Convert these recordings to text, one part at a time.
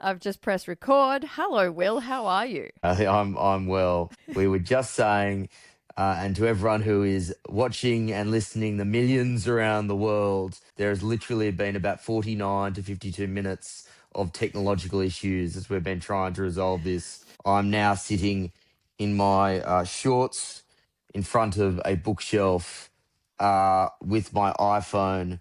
I've just pressed record. Hello, Will. How are you? I'm well. We were just saying, and to everyone who is watching and listening, the millions around the world, there has literally been about 49 to 52 minutes of technological issues as we've been trying to resolve this. I'm now sitting in my shorts in front of a bookshelf with my iPhone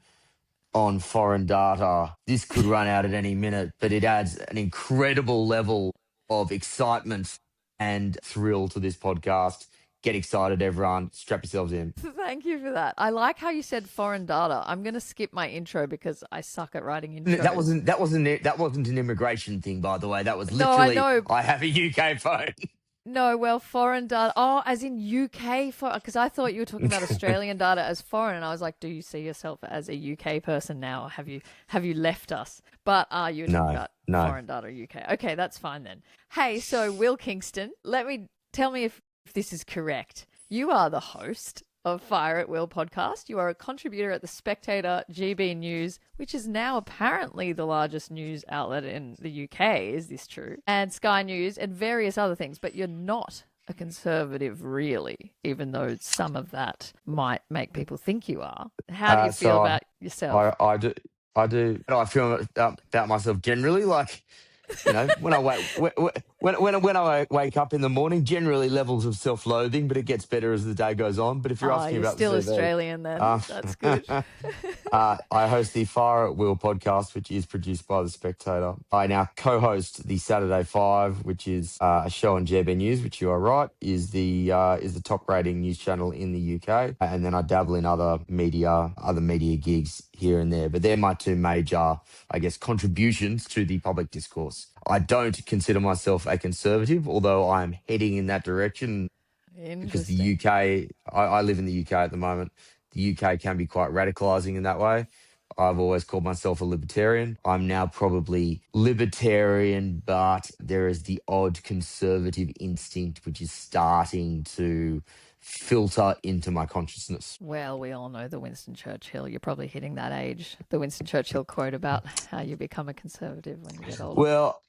on foreign data. This could run out at any minute, but it adds an incredible level of excitement and thrill to this podcast. Get excited, everyone. Strap yourselves in. Thank you for that. I like how you said foreign data. I'm going to skip my intro because I suck at writing That intros. wasn't an immigration thing, by the way. That was No, I literally know. I have a UK phone. No, well, foreign data. Oh, as in UK for because I thought you were talking about Australian data as foreign, and I was like, do you see yourself as a UK person now? Or have you left us? But you were talking No, about no. foreign data UK. Okay, that's fine then. Hey, so Will Kingston, tell me if this is correct. You are the host of Fire at Will podcast. You are a contributor at the Spectator, GB News, which is now apparently the largest news outlet in the UK. Is this true? And Sky News and various other things, but you're not a conservative, really, even though some of that might make people think you are. How do you feel So about yourself? I do. How do I feel about myself generally? Like, when I wake up in the morning, generally levels of self-loathing, but it gets better as the day goes on. But if you're Oh, asking you're about the still CV, Australian then. um, That's good. I host the Fire at Will podcast, which is produced by the Spectator. I now co-host the Saturday Five, which is a show on GB News, which you are right is the top-rating news channel in the UK. And then I dabble in other media gigs here and there. But they're my two major, I guess, contributions to the public discourse. I don't consider myself a conservative, although I am heading in that direction because the Interesting. UK, I live in the UK at the moment. The UK can be quite radicalizing in that way. I've always called myself a libertarian. I'm now probably libertarian, but there is the odd conservative instinct which is starting to filter into my consciousness. Well, we all know the Winston Churchill. You're probably hitting that age. The Winston Churchill quote about how you become a conservative when you get older. Well,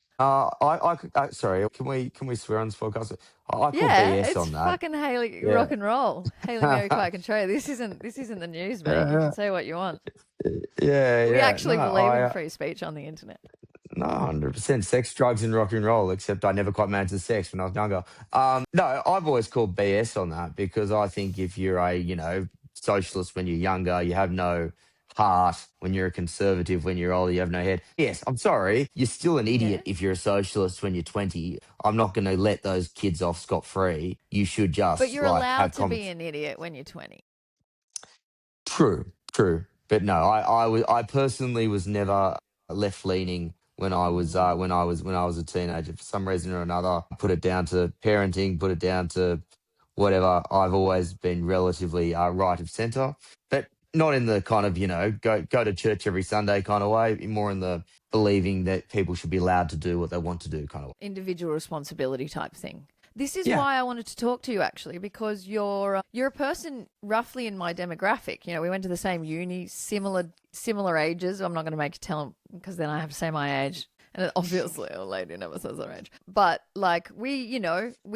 sorry, can we swear on this podcast? I call Yeah, BS it's on that. fucking Haley Yeah. rock and roll. Haley Mary Quite Control. This isn't the news, mate. You Yeah, can say what you want. yeah, We yeah. No, actually believe in free speech on the internet. no, 100% sex, drugs, and rock and roll. Except I never quite managed the sex when I was younger. No, I've always called BS on that because I think if you're a socialist when you're younger, you have no heart. When you're a conservative when you're older, you have no head. Yes, I'm sorry, you're still an Yeah. idiot if you're a socialist when you're 20. I'm not going to let those kids off scot free. You should But just you're like allowed have to common. be an idiot when you're 20. True, true. But no, I personally was never left leaning when I was a teenager. For some reason or another, put it down to parenting, put it down to whatever. I've always been relatively right of centre, but not in the kind of go to church every Sunday kind of way. More in the believing that people should be allowed to do what they want to do kind of way. Individual responsibility type thing. This is Yeah. why I wanted to talk to you actually because you're a person roughly in my demographic. We went to the same uni, similar ages. I'm not going to make you tell them because then I have to say my age. And obviously, a lady never says her age. But like we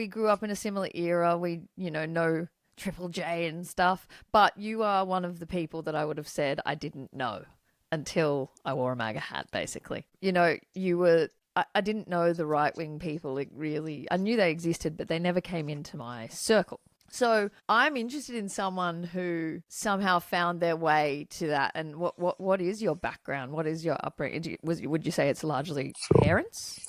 grew up in a similar era. We know Triple J and stuff. But you are one of the people that I would have said I didn't know until I wore a MAGA hat. Basically, you were I didn't know the right wing people. I knew they existed, but they never came into my circle. So I'm interested in someone who somehow found their way to that. And what is your background? What is your upbringing? Would you say it's largely Sure. parents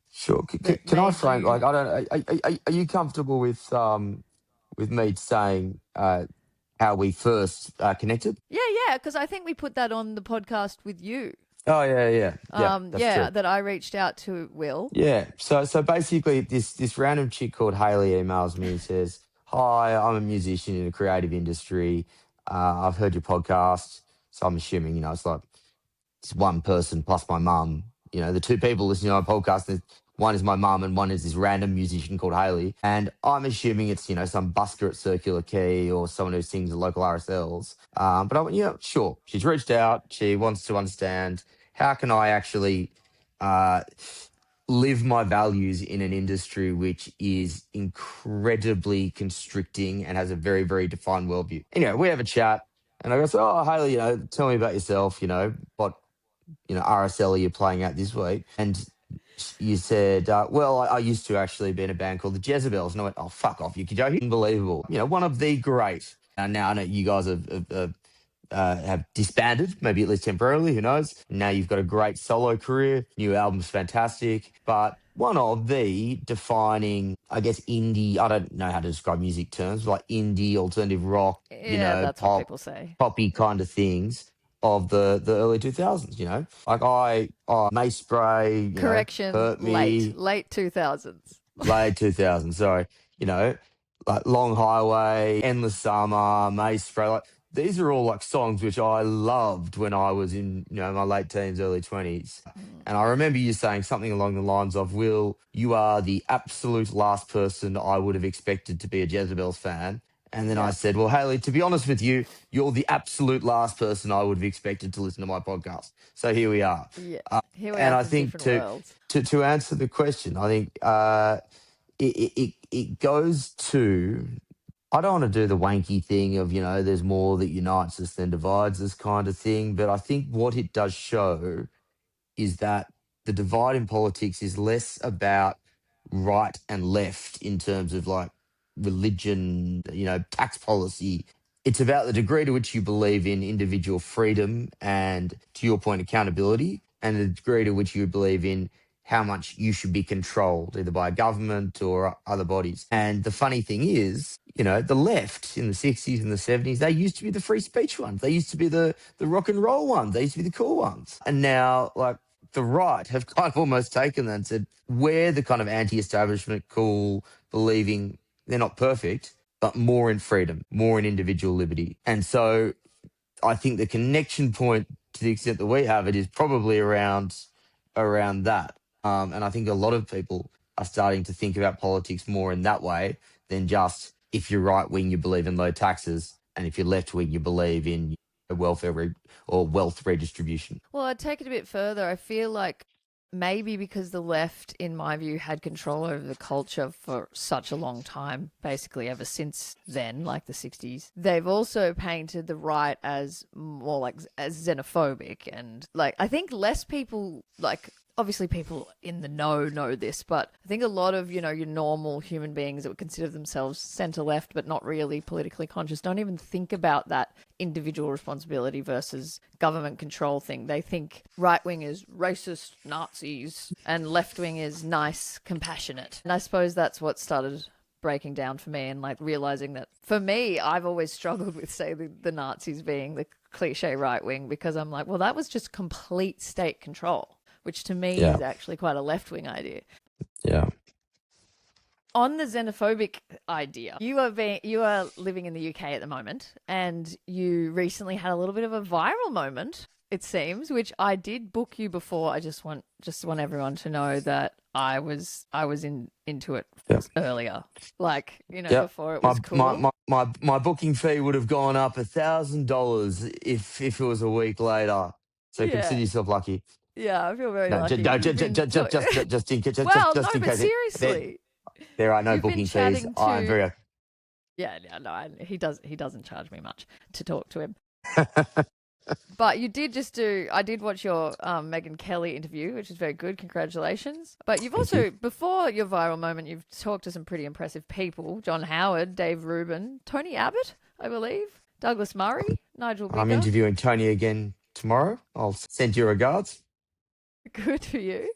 Sure. that Can I made frame like you? I don't are you comfortable with me saying how we first connected? Yeah, yeah, because I think we put that on the podcast with you. Oh yeah, yeah, yeah. That's Yeah, true. that I reached out to Will. Yeah. So basically, this random chick called Haley emails me and says, "Hi, I'm a musician in the creative industry. I've heard your podcast, so I'm assuming it's like it's one person plus my mum. The two people listening to my podcast, one is my mum and one is this random musician called Haley. And I'm assuming it's, some busker at Circular Quay or someone who sings at local RSLs. But I went, yeah, sure. She's reached out. She wants to understand how can I actually uh, live my values in an industry which is incredibly constricting and has a very, very defined worldview. Anyway, we have a chat, and I go, so, oh, Haley, tell me about yourself. What RSL are you playing at this week? And you said, well, I used to actually be in a band called the Jezebels. And I went, oh, fuck off, you joking? Unbelievable. One of the great. Now I know you guys have disbanded, maybe at least temporarily, who knows? Now you've got a great solo career. New album's fantastic. But one of the defining, I guess, indie, I don't know how to describe music terms, like indie, alternative rock, Yeah, that's what people say. poppy kind of things of the early 2000s, like May Spray, Correction, Hurt Me, late 2000s. late 2000s, sorry, you know, like Long Highway, Endless Summer, May Spray, like these are all like songs which I loved when I was in, my late teens, early 20s. And I remember you saying something along the lines of, Will, you are the absolute last person I would have expected to be a Jezebels fan. And then I Yeah. said, well, Haley, to be honest with you, you're the absolute last person I would have expected to listen to my podcast. So here we are. Yeah. Here we And are I from think different worlds. to answer the question, I think it goes to, I don't want to do the wanky thing of, there's more that unites us than divides us kind of thing. But I think what it does show is that the divide in politics is less about right and left in terms of like religion, tax policy. It's about the degree to which you believe in individual freedom and, to your point, accountability, and the degree to which you believe in how much you should be controlled, either by a government or other bodies. And the funny thing is, the left in the 60s and the 70s, they used to be the free speech ones. They used to be the rock and roll ones. They used to be the cool ones. And now, like, the right have kind of almost taken that and said, we're the kind of anti-establishment, cool, believing they're not perfect, but more in freedom, more in individual liberty. And so I think the connection point, to the extent that we have it, is probably around that. And I think a lot of people are starting to think about politics more in that way than just, if you're right wing, you believe in low taxes, and if you're left wing, you believe in or wealth redistribution. Well, I'd take it a bit further. I feel like maybe because the left, in my view, had control over the culture for such a long time, basically ever since then, like the 60s, they've also painted the right as more like as xenophobic. And like, I think less people, like, obviously people in the know this, but I think a lot of, your normal human beings that would consider themselves center left but not really politically conscious don't even think about that individual responsibility versus government control thing. They think right wing is racist Nazis and left wing is nice, compassionate. And I suppose that's what started breaking down for me, and like realizing that for me, I've always struggled with, say, the Nazis being the cliche right wing, because I'm like, well, that was just complete state control, which to me Yeah. is actually quite a left-wing idea. Yeah. On the xenophobic idea, you are living in the UK at the moment, and you recently had a little bit of a viral moment, it seems, which I did book you before. I just want everyone to know that I was into it earlier, like, before it was cool. My booking fee would have gone up $1,000 if it was a week later. So consider yourself lucky. Yeah, I feel very No, lucky. just in case. Well, no, but Case seriously, there are no you've been booking fees. chatting I'm to. very. Yeah, no, he doesn't charge me much to talk to him. But you did I did watch your Megyn Kelly interview, which is very good. Congratulations. But you've also, before your viral moment, you've talked to some pretty impressive people. John Howard, Dave Rubin, Tony Abbott, I believe, Douglas Murray, Nigel Bigger. I'm interviewing Tony again tomorrow. I'll send you regards. Good for you.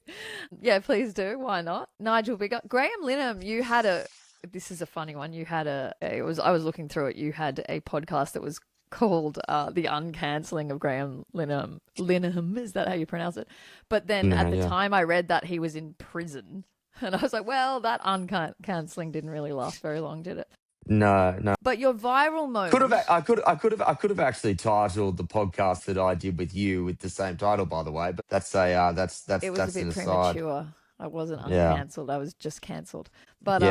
Yeah, please do. Why not? Nigel Bigger. Graham Linehan, you had this is a funny one. You had I was looking through it. You had a podcast that was called The Uncancelling of Graham Linehan. Linehan, is that how you pronounce it? But then at the time I read that he was in prison. And I was like, well, that uncancelling didn't really last very long, did it? No. But your viral moment. I could have actually titled the podcast that I did with you with the same title, by the way. But that's It was that's a bit premature. I wasn't uncancelled. I was just cancelled. But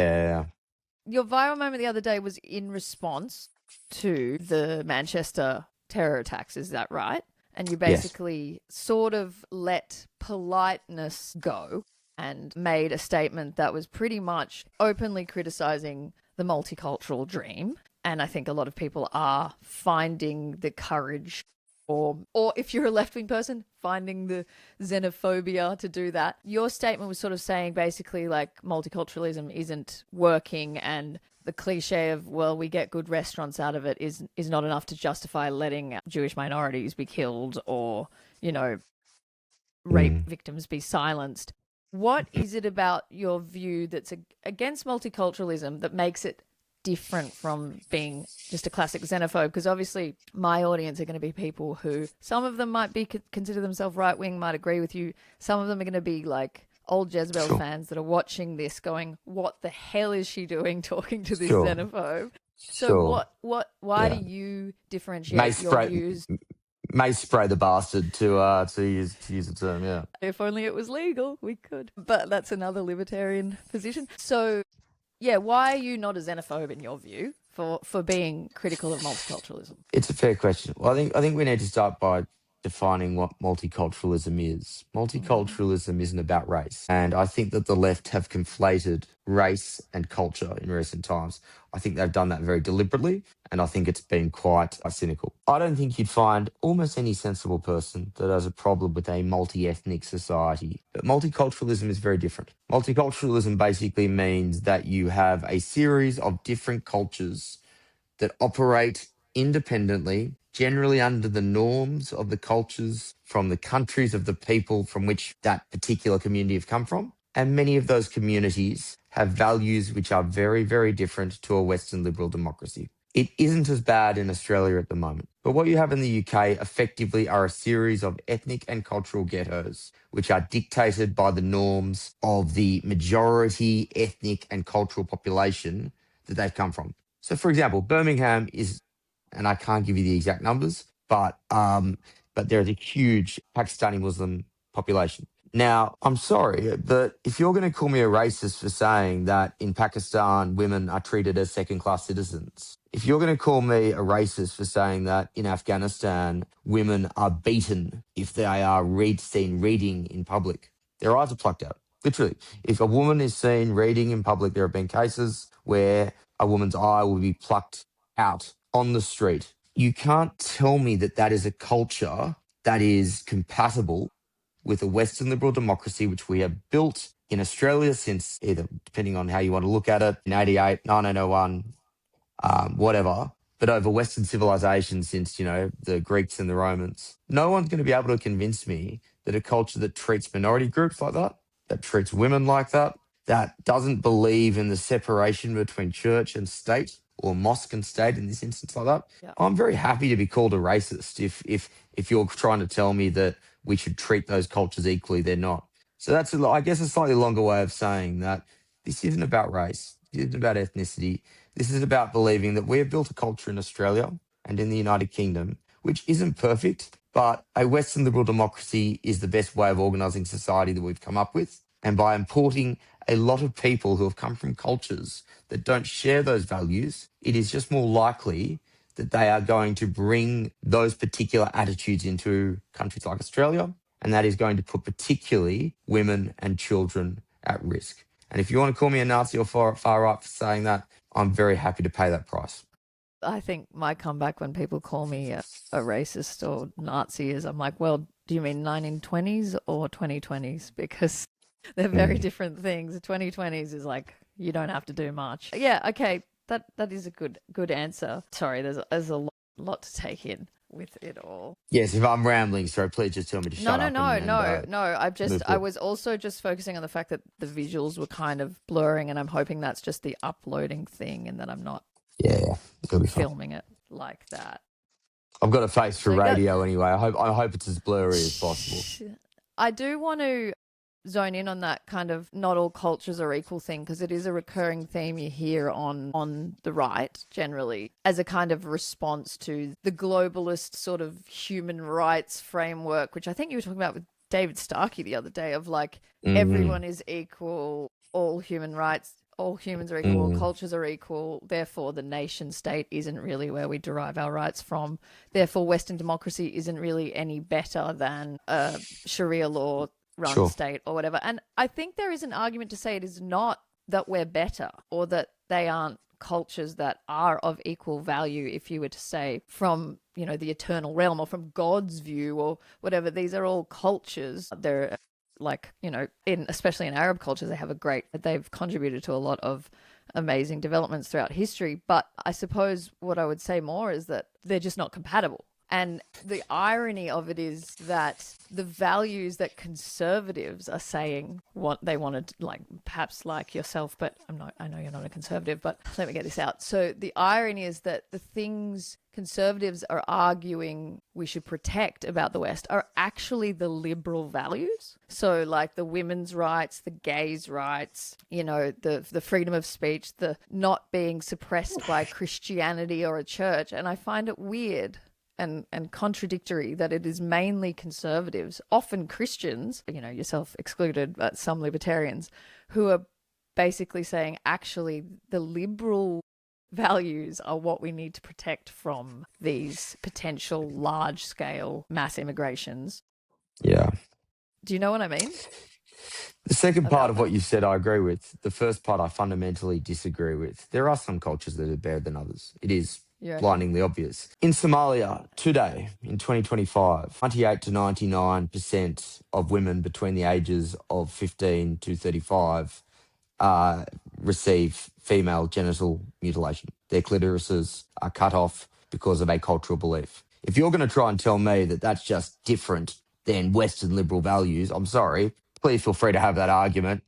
your viral moment the other day was in response to the Manchester terror attacks. Is that right? and you Yes. basically sort of let politeness go and made a statement that was pretty much openly criticizing the multicultural dream. And I think a lot of people are finding the courage, or if you're a left-wing person, finding the xenophobia to do that. Your statement was sort of saying basically like multiculturalism isn't working, and the cliche of, well, we get good restaurants out of it is not enough to justify letting Jewish minorities be killed, or, you know, rape Mm. victims be silenced. What is it about your view that's against multiculturalism that makes it different from being just a classic xenophobe? Because obviously my audience are going to be people who, some of them might be consider themselves right wing, might agree with you. Some of them are going to be like old Jezebel Sure. fans that are watching this going, what the hell is she doing talking to this Sure. xenophobe? So Sure. why do Yeah. you May differentiate your spray views? may spray the bastard to use a term, yeah. If only it was legal, we could. But that's another libertarian position. So, yeah, why are you not a xenophobe in your view for being critical of multiculturalism? It's a fair question. Well, I think we need to start by defining what multiculturalism is. Mm-hmm. Multiculturalism isn't about race. And I think that the left have conflated race and culture in recent times. I think they've done that very deliberately, and I think it's been quite cynical. I don't think you'd find almost any sensible person that has a problem with a multi ethnic society. But multiculturalism is very different. Multiculturalism basically means that you have a series of different cultures that operate independently, generally under the norms of the cultures from the countries of the people from which that particular community have come from. And many of those communities have values which are very, very different to a Western liberal democracy. It isn't as bad in Australia at the moment. But what you have in the UK effectively are a series of ethnic and cultural ghettos, which are dictated by the norms of the majority ethnic and cultural population that they've come from. So, for example, Birmingham is, and I can't give you the exact numbers, but there is a huge Pakistani Muslim population. Now, I'm sorry, but if you're going to call me a racist for saying that in Pakistan women are treated as second-class citizens, if you're going to call me a racist for saying that in Afghanistan women are beaten if they are seen reading in public, their eyes are plucked out. Literally, if a woman is seen reading in public, there have been cases where a woman's eye will be plucked out on the street. You can't tell me that that is a culture that is compatible with a Western liberal democracy, which we have built in Australia since either, depending on how you want to look at it, in 88, 1901, whatever, but over Western civilization since, the Greeks and the Romans. No one's going to be able to convince me that a culture that treats minority groups like that, that treats women like that doesn't believe in the separation between church and state or mosque and state in this instance like that. Yeah. I'm very happy to be called a racist if you're trying to tell me that we should treat those cultures equally. They're not. So that's, I guess, a slightly longer way of saying that this isn't about race. It isn't about ethnicity. This is about believing that we have built a culture in Australia and in the United Kingdom, which isn't perfect, but a Western liberal democracy is the best way of organising society that we've come up with. And by importing a lot of people who have come from cultures that don't share those values, it is just more likely that they are going to bring those particular attitudes into countries like Australia. And that is going to put particularly women and children at risk. And if you want to call me a Nazi or far right for saying that, I'm very happy to pay that price. I think my comeback when people call me a racist or Nazi is, I'm like, well, do you mean 1920s or 2020s? Because they're very Mm. different things. The 2020s is like, you don't have to do much. Yeah, okay, that is a good answer. Sorry, there's a lot to take in with it all. Yes, if I'm rambling, sorry, please just tell me to No, shut no, up no, and no, no. move I forward. was also just focusing on the fact that the visuals were kind of blurring, and I'm hoping that's just the uploading thing, and that I'm not Yeah, it'll be fine. filming it like that. I've got a face for So you got. radio anyway. I hope it's as blurry as possible. I do want to zone in on that kind of not all cultures are equal thing, because it is a recurring theme you hear on the right generally as a kind of response to the globalist sort of human rights framework, which I think you were talking about with David Starkey the other day, of like Hmm. everyone is equal, all human rights, all humans are equal, all Mm, cultures are equal. Therefore, the nation state isn't really where we derive our rights from. Therefore, Western democracy isn't really any better than a Sharia law run sure. state or whatever. And I think there is an argument to say it is not that we're better or that they aren't cultures that are of equal value, if you were to say from, you know, the eternal realm or from God's view or whatever. These are all cultures. They're like, you know, in especially in Arab cultures, they've contributed to a lot of amazing developments throughout history. But I suppose what I would say more is that they're just not compatible. And the irony of it is that the values that conservatives are saying what they wanted, like perhaps like yourself, but I know you're not a conservative, but let me get this out. So the irony is that the things conservatives are arguing we should protect about the West are actually the liberal values. So like the women's rights, the gays' rights, you know, the freedom of speech, the not being suppressed by Christianity or a church. And I find it weird and contradictory that it is mainly conservatives, often Christians, you know, yourself excluded, but some libertarians, who are basically saying actually the liberal values are what we need to protect from these potential large-scale mass immigrations. Yeah. Do you know what I mean The second part about of what that? you said, I agree with. The first part, I fundamentally disagree with. There are some cultures that are better than others. It is You reckon? blindingly obvious. In Somalia, today, in 2025, 98 to 99% of women between the ages of 15 to 35 uh, receive female genital mutilation. Their clitorises are cut off because of a cultural belief. If you're going to try and tell me that that's just different than Western liberal values, I'm sorry. Please feel free to have that argument.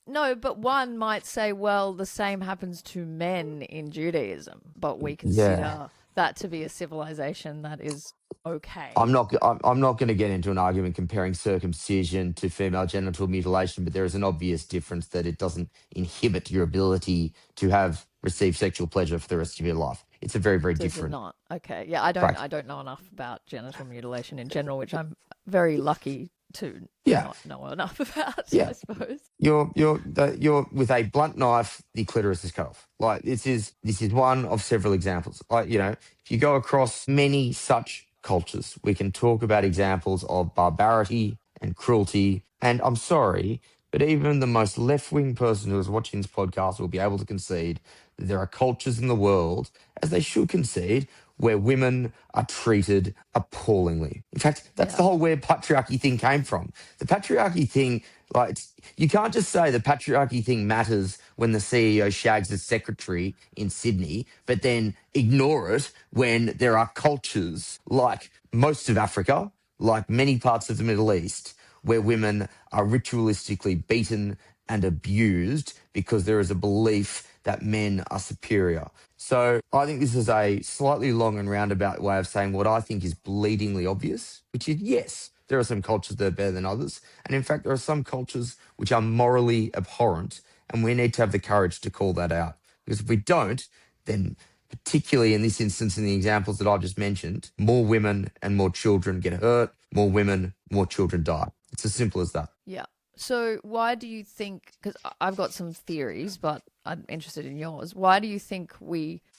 No, but one might say, well, the same happens to men in Judaism, but we Yeah. consider that to be a civilization that is I'm okay. not. I'm not going to get into an argument comparing circumcision to female genital mutilation, but there is an obvious difference that it doesn't inhibit your ability to have receive sexual pleasure for the rest of your life. It's a very, very Does it different not? Okay. Yeah, I don't practice. I don't know enough about genital mutilation in general, which I'm very lucky to Yeah, not know enough about, I yeah. suppose. You're with a blunt knife, the clitoris is cut off. Like this is one of several examples. Like, if you go across many such cultures, we can talk about examples of barbarity and cruelty. And I'm sorry, but even the most left-wing person who is watching this podcast will be able to concede that there are cultures in the world, as they should concede, where women are treated appallingly. In fact, that's Yeah. the whole where patriarchy thing came from. The patriarchy thing, like, you can't just say the patriarchy thing matters when the CEO shags the secretary in Sydney, but then ignore it when there are cultures like most of Africa, like many parts of the Middle East, where women are ritualistically beaten and abused because there is a belief that men are superior. So I think this is a slightly long and roundabout way of saying what I think is bleedingly obvious, which is yes, there are some cultures that are better than others. And in fact, there are some cultures which are morally abhorrent, and we need to have the courage to call that out. Because if we don't, then particularly in this instance, in the examples that I've just mentioned, more women and more children get hurt, more women, more children die. It's as simple as that. Yeah. So why do you think, because I've got some theories, but I'm interested in yours. Why do you think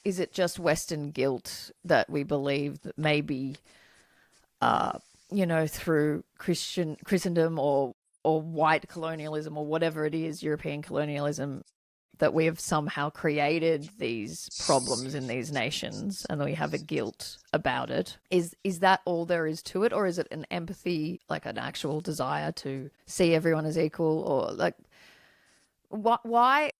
is it just Western guilt that we believe that maybe, uh, you know, through Christendom or white colonialism or whatever it is, European colonialism, that we have somehow created these problems in these nations and we have a guilt about it. Is that all there is to it, or is it an empathy, like an actual desire to see everyone as equal, or like why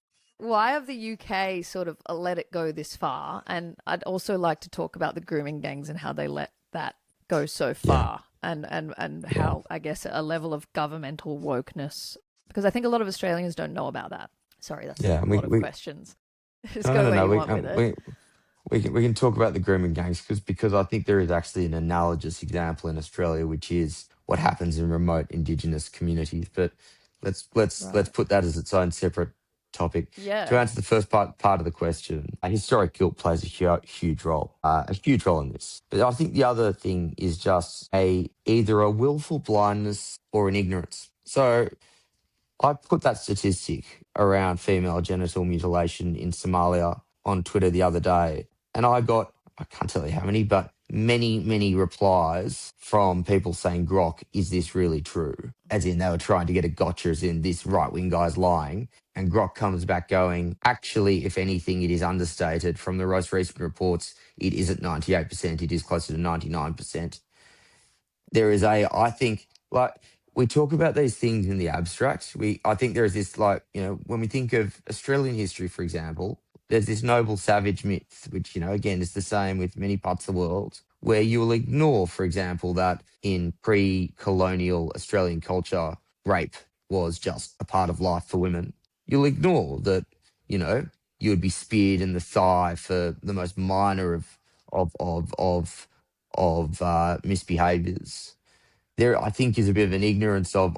have the UK sort of let it go this far? And I'd also like to talk about the grooming gangs and how they let that go so Yeah, far, and yeah. how I guess a level of governmental wokeness, because I think a lot of Australians don't know about that. Sorry, that's Yeah, a we, lot of we questions. Just no, go no, where no. you want with it. We can talk about the grooming gangs because I think there is actually an analogous example in Australia, which is what happens in remote Indigenous communities. But let's Right. put that as its own separate topic. To Yeah. answer the first part of the question, historic guilt plays a huge role in this. But I think the other thing is just either a willful blindness or an ignorance. So I put that statistic around female genital mutilation in Somalia on Twitter the other day, and I can't tell you how many, but many replies from people saying, Grok, is this really true? As in, they were trying to get a gotcha, as in, this right wing guy's lying. And Grok comes back going, actually, if anything, it is understated. From the most recent reports, it is at 98%. It is closer to 99%. There is I think, like, we talk about these things in the abstract. I think there is this, like, when we think of Australian history, for example, there's this noble savage myth, which, again, is the same with many parts of the world, where you will ignore, for example, that in pre-colonial Australian culture, rape was just a part of life for women. You'll ignore that, you would be speared in the thigh for the most minor of misbehaviors. There, I think, is a bit of an ignorance of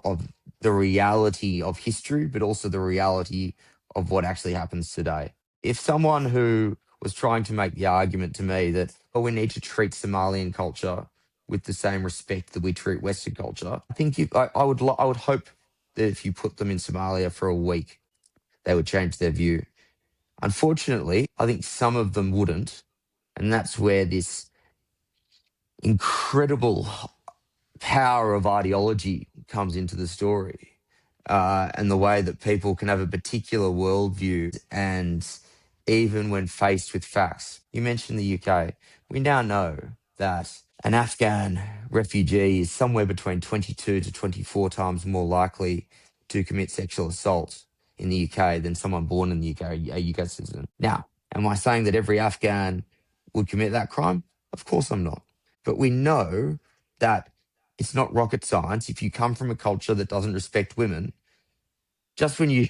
the reality of history, but also the reality of what actually happens today. If someone who was trying to make the argument to me that, we need to treat Somalian culture with the same respect that we treat Western culture, I think I would hope that if you put them in Somalia for a week, they would change their view. Unfortunately, I think some of them wouldn't, and that's where this incredible power of ideology comes into the story, and the way that people can have a particular worldview. And even when faced with facts, you mentioned the UK, we now know that an Afghan refugee is somewhere between 22 to 24 times more likely to commit sexual assault in the UK than someone born in the UK, a UK citizen. Now, am I saying that every Afghan would commit that crime? Of course I'm not. But we know that it's not rocket science. If you come from a culture that doesn't respect women, just when you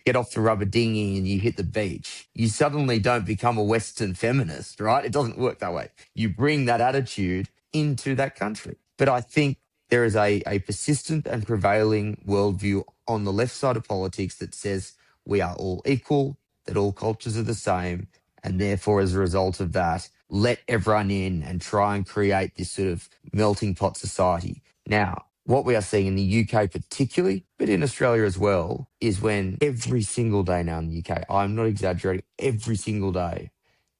get off the rubber dinghy and you hit the beach, you suddenly don't become a Western feminist, right? It doesn't work that way. You bring that attitude into that country. But I think there is a persistent and prevailing worldview on the left side of politics that says we are all equal, that all cultures are the same, and therefore, as a result of that, let everyone in and try and create this sort of melting pot society. Now, what we are seeing in the UK particularly, but in Australia as well, is when every single day now in the UK, I'm not exaggerating, every single day,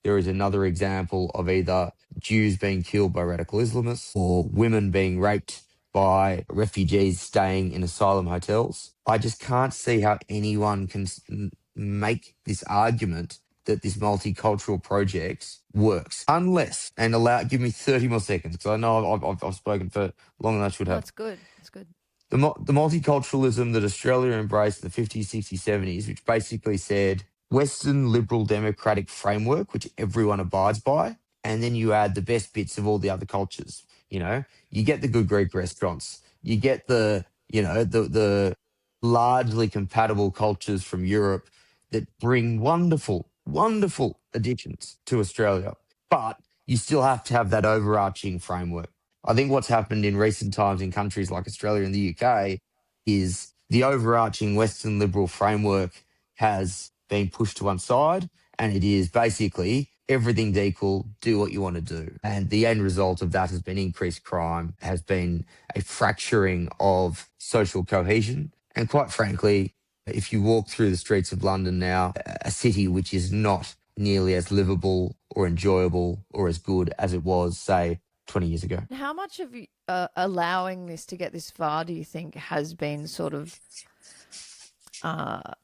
there is another example of either Jews being killed by radical Islamists or women being raped by refugees staying in asylum hotels. I just can't see how anyone can make this argument that this multicultural project works, unless, and give me 30 more seconds, because I know I've spoken for longer than I should No, have. it's good. It's good. The multiculturalism that Australia embraced in the 50s, 60s, 70s, which basically said Western liberal democratic framework, which everyone abides by, and then you add the best bits of all the other cultures. You get the good Greek restaurants, you get the largely compatible cultures from Europe that bring wonderful additions to Australia. But you still have to have that overarching framework. I think what's happened in recent times in countries like Australia and the UK is the overarching Western liberal framework has been pushed to one side, and it is basically everything's equal, do what you want to do. And the end result of that has been increased crime, has been a fracturing of social cohesion. And quite frankly, if you walk through the streets of London now, a city which is not nearly as livable or enjoyable or as good as it was, say, 20 years ago. How much of allowing this to get this far do you think has been sort of, I'm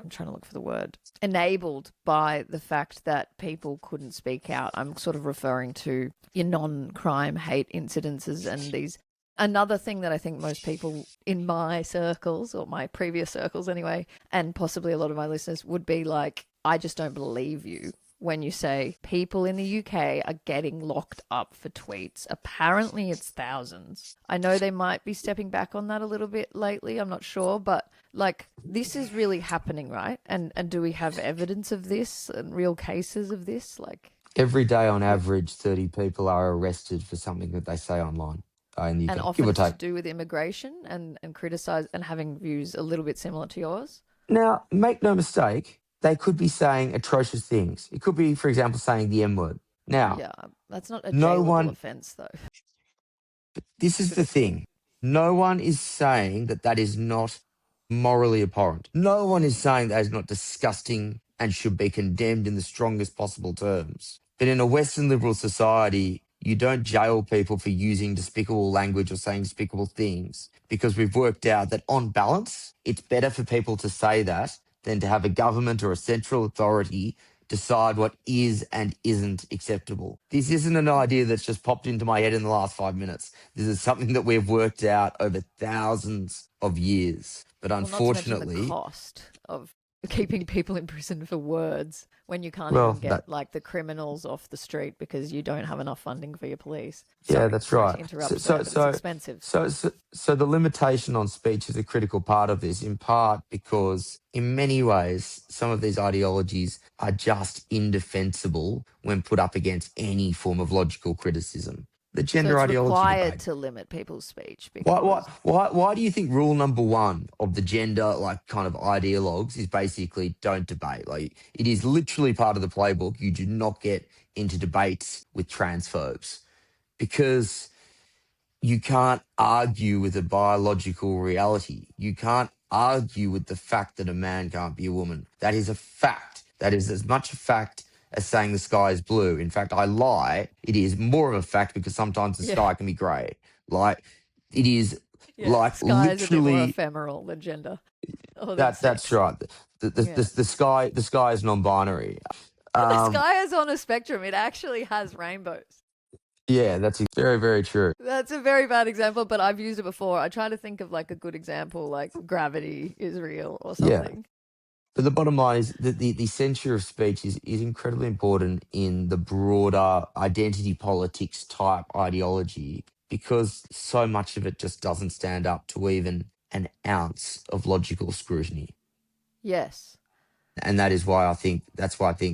trying to look for the word, enabled by the fact that people couldn't speak out? I'm sort of referring to your non-crime hate incidences and these. Another thing that I think most people in my circles, or my previous circles anyway, and possibly a lot of my listeners would be like, I just don't believe you when you say people in the UK are getting locked up for tweets. Apparently it's thousands. I know they might be stepping back on that a little bit lately, I'm not sure, but like this is really happening, right? And do we have evidence of this and real cases of this? Like every day on average, 30 people are arrested for something that they say online in the UK, and give often or it's to take. do with immigration and criticize and having views a little bit similar to yours. Now, make no mistake, they could be saying atrocious things. It could be, for example, saying the M word. Now, Yeah, that's not a no jailable one, offence though. this is Should the it be? thing. No one is saying that that is not morally abhorrent. No one is saying that is not disgusting and should be condemned in the strongest possible terms. But in a Western liberal society, you don't jail people for using despicable language or saying despicable things because we've worked out that on balance, it's better for people to say that than to have a government or a central authority decide what is and isn't acceptable. This isn't an idea that's just popped into my head in the last 5 minutes. This is something that we've worked out over thousands of years. But Well, not to mention the unfortunately, cost of keeping people in prison for words when you can't well, even get like the criminals off the street because you don't have enough funding for your police. yeah, Sorry, that's sorry right. to interrupt there, but it's expensive. So the limitation on speech is a critical part of this, in part because in many ways, some of these ideologies are just indefensible when put up against any form of logical criticism. The So gender it's ideology required debate. to limit people's speech Why, why, because why, why do you think rule number one of the gender, like kind of ideologues is basically don't debate? Like it is literally part of the playbook. You do not get into debates with transphobes because you can't argue with a biological reality. You can't argue with the fact that a man can't be a woman. That is a fact. That is as much a fact as saying the sky is blue. In fact, I lie. It is more of a fact because sometimes the yeah, sky can be grey. Like it is yeah, like sky is a bit more literally ephemeral than gender or than that's sex. right. Yeah. The sky is non-binary. The Um, sky is on a spectrum. It actually has rainbows. yeah, that's very, very true. That's a very bad example, but I've used it before. I try to think of like a good example, like gravity is real or Yeah. something. But the bottom line is that the censure of speech is incredibly important in the broader identity politics type ideology because so much of it just doesn't stand up to even an ounce of logical scrutiny. Yes. And that is why I think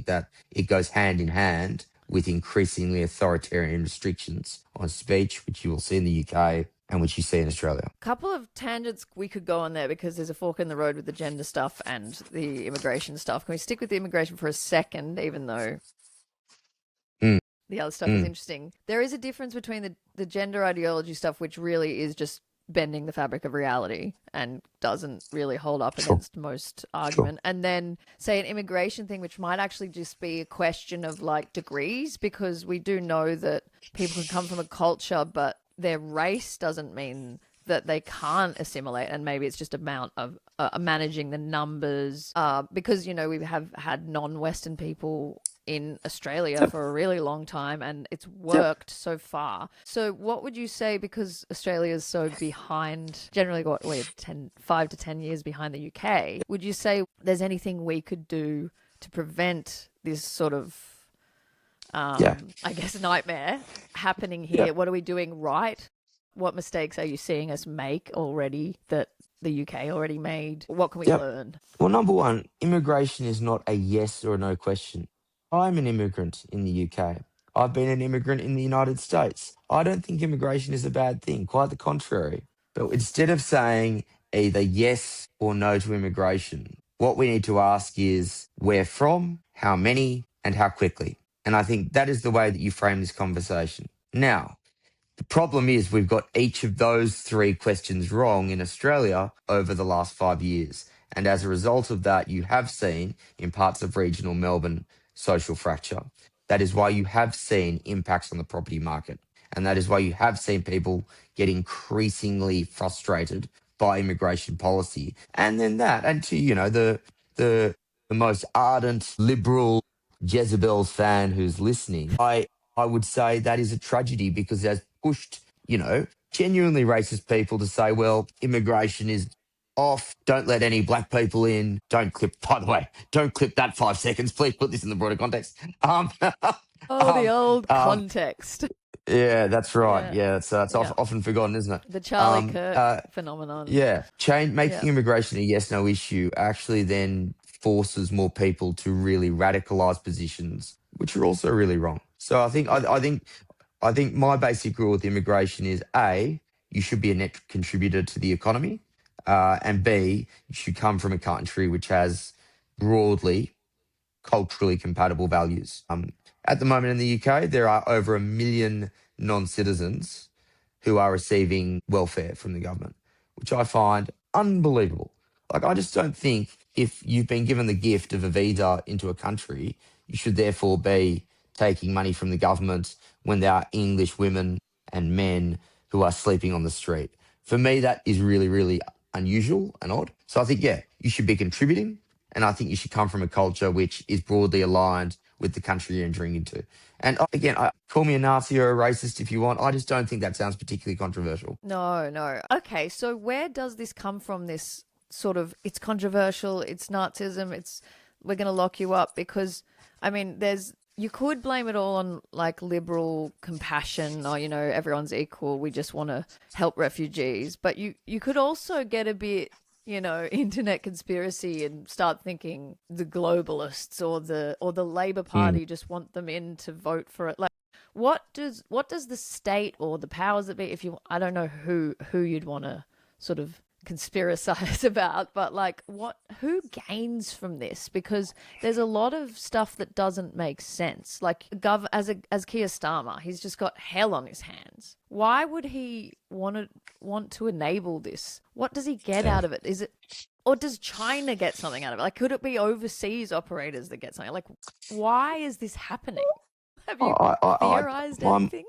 that it goes hand in hand with increasingly authoritarian restrictions on speech, which you will see in the UK and which you see in Australia. Couple of tangents we could go on there because there's a fork in the road with the gender stuff and the immigration stuff. Can we stick with the immigration for a second, even though Mm, the other stuff is mm, interesting? There is a difference between the gender ideology stuff, which really is just bending the fabric of reality and doesn't really hold up sure, against most sure. argument. And then, say, an immigration thing, which might actually just be a question of like degrees, because we do know that people can come from a culture, but their race doesn't mean that they can't assimilate, and maybe it's just amount of managing the numbers because we have had non-Western people in Australia Yep, for a really long time and it's yep. worked so far. So what would you say, because Australia is so behind, generally what we're 5 to 10 years behind the UK, would you say there's anything we could do to prevent this sort of Yeah, I guess nightmare happening yeah. here? What are we doing right? What mistakes are you seeing us make already that the UK already made? What can we Yep. learn? Well, number one, immigration is not a yes or a no question. I'm an immigrant in the UK. I've been an immigrant in the United States. I don't think immigration is a bad thing, quite the contrary. But instead of saying either yes or no to immigration, what we need to ask is where from, how many, and how quickly. And I think that is the way that you frame this conversation. Now, the problem is we've got each of those three questions wrong in Australia over the last 5 years. And as a result of that, you have seen in parts of regional Melbourne social fracture. That is why you have seen impacts on the property market. And that is why you have seen people get increasingly frustrated by immigration policy. And then that, and to, the, the most ardent liberal Jezebel's fan who's listening, I would say that is a tragedy because it has pushed, genuinely racist people to say, well, immigration is off. Don't let any black people in. Don't clip, by the way, don't clip that 5 seconds. Please put this in the broader context. Oh, the Um, old um, context. yeah, that's right. Yeah. Yeah, that's Yeah. often forgotten, isn't it? The Charlie Um, Kirk uh, phenomenon. yeah, Yeah. making immigration a yes no issue actually then forces more people to really radicalize positions, which are also really wrong. So Yeah. I think my basic rule with immigration is A, you should be a net contributor to the economy, and B, you should come from a country which has broadly culturally compatible values. At the moment in the UK, there are over 1 million non-citizens who are receiving welfare from the government, which I find unbelievable. Like, I just don't think if you've been given the gift of a visa into a country, you should therefore be taking money from the government when there are English women and men who are sleeping on the street. For me, that is really, really unusual and odd. So I think, yeah, you should be contributing. And I think you should come from a culture which is broadly aligned with the country you're entering into. And again, call me a Nazi or a racist if you want. I just don't think that sounds particularly controversial. No, no. Okay, so where does this come from? This sort of, it's controversial, it's Nazism, it's we're going to lock you up because, I mean, you could blame it all on like liberal compassion or, everyone's equal. We just want to help refugees. But you could also get a bit, internet conspiracy and start thinking the globalists or the Labour Mm. Party just want them in to vote for it. Like, what does the state or the powers that be, if you, I don't know who you'd want to sort of conspiracize about, but like who gains from this? Because there's a lot of stuff that doesn't make sense. Like as Keir Starmer, he's just got hell on his hands. Why would he want to enable this? What does he get Yeah. out of it? Is it, or does China get something out of it? Like, could it be overseas operators that get something? Like, why is this happening? Have you theorized My, anything?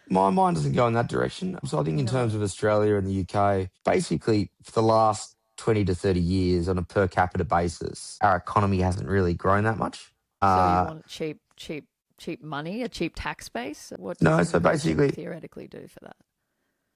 my mind doesn't go in that direction. So I think in terms No. of Australia and the UK, basically for the last 20 to 30 years on a per capita basis, our economy hasn't really grown that much. So you want cheap money, a cheap tax base? What does No, so immigration basically theoretically do for that?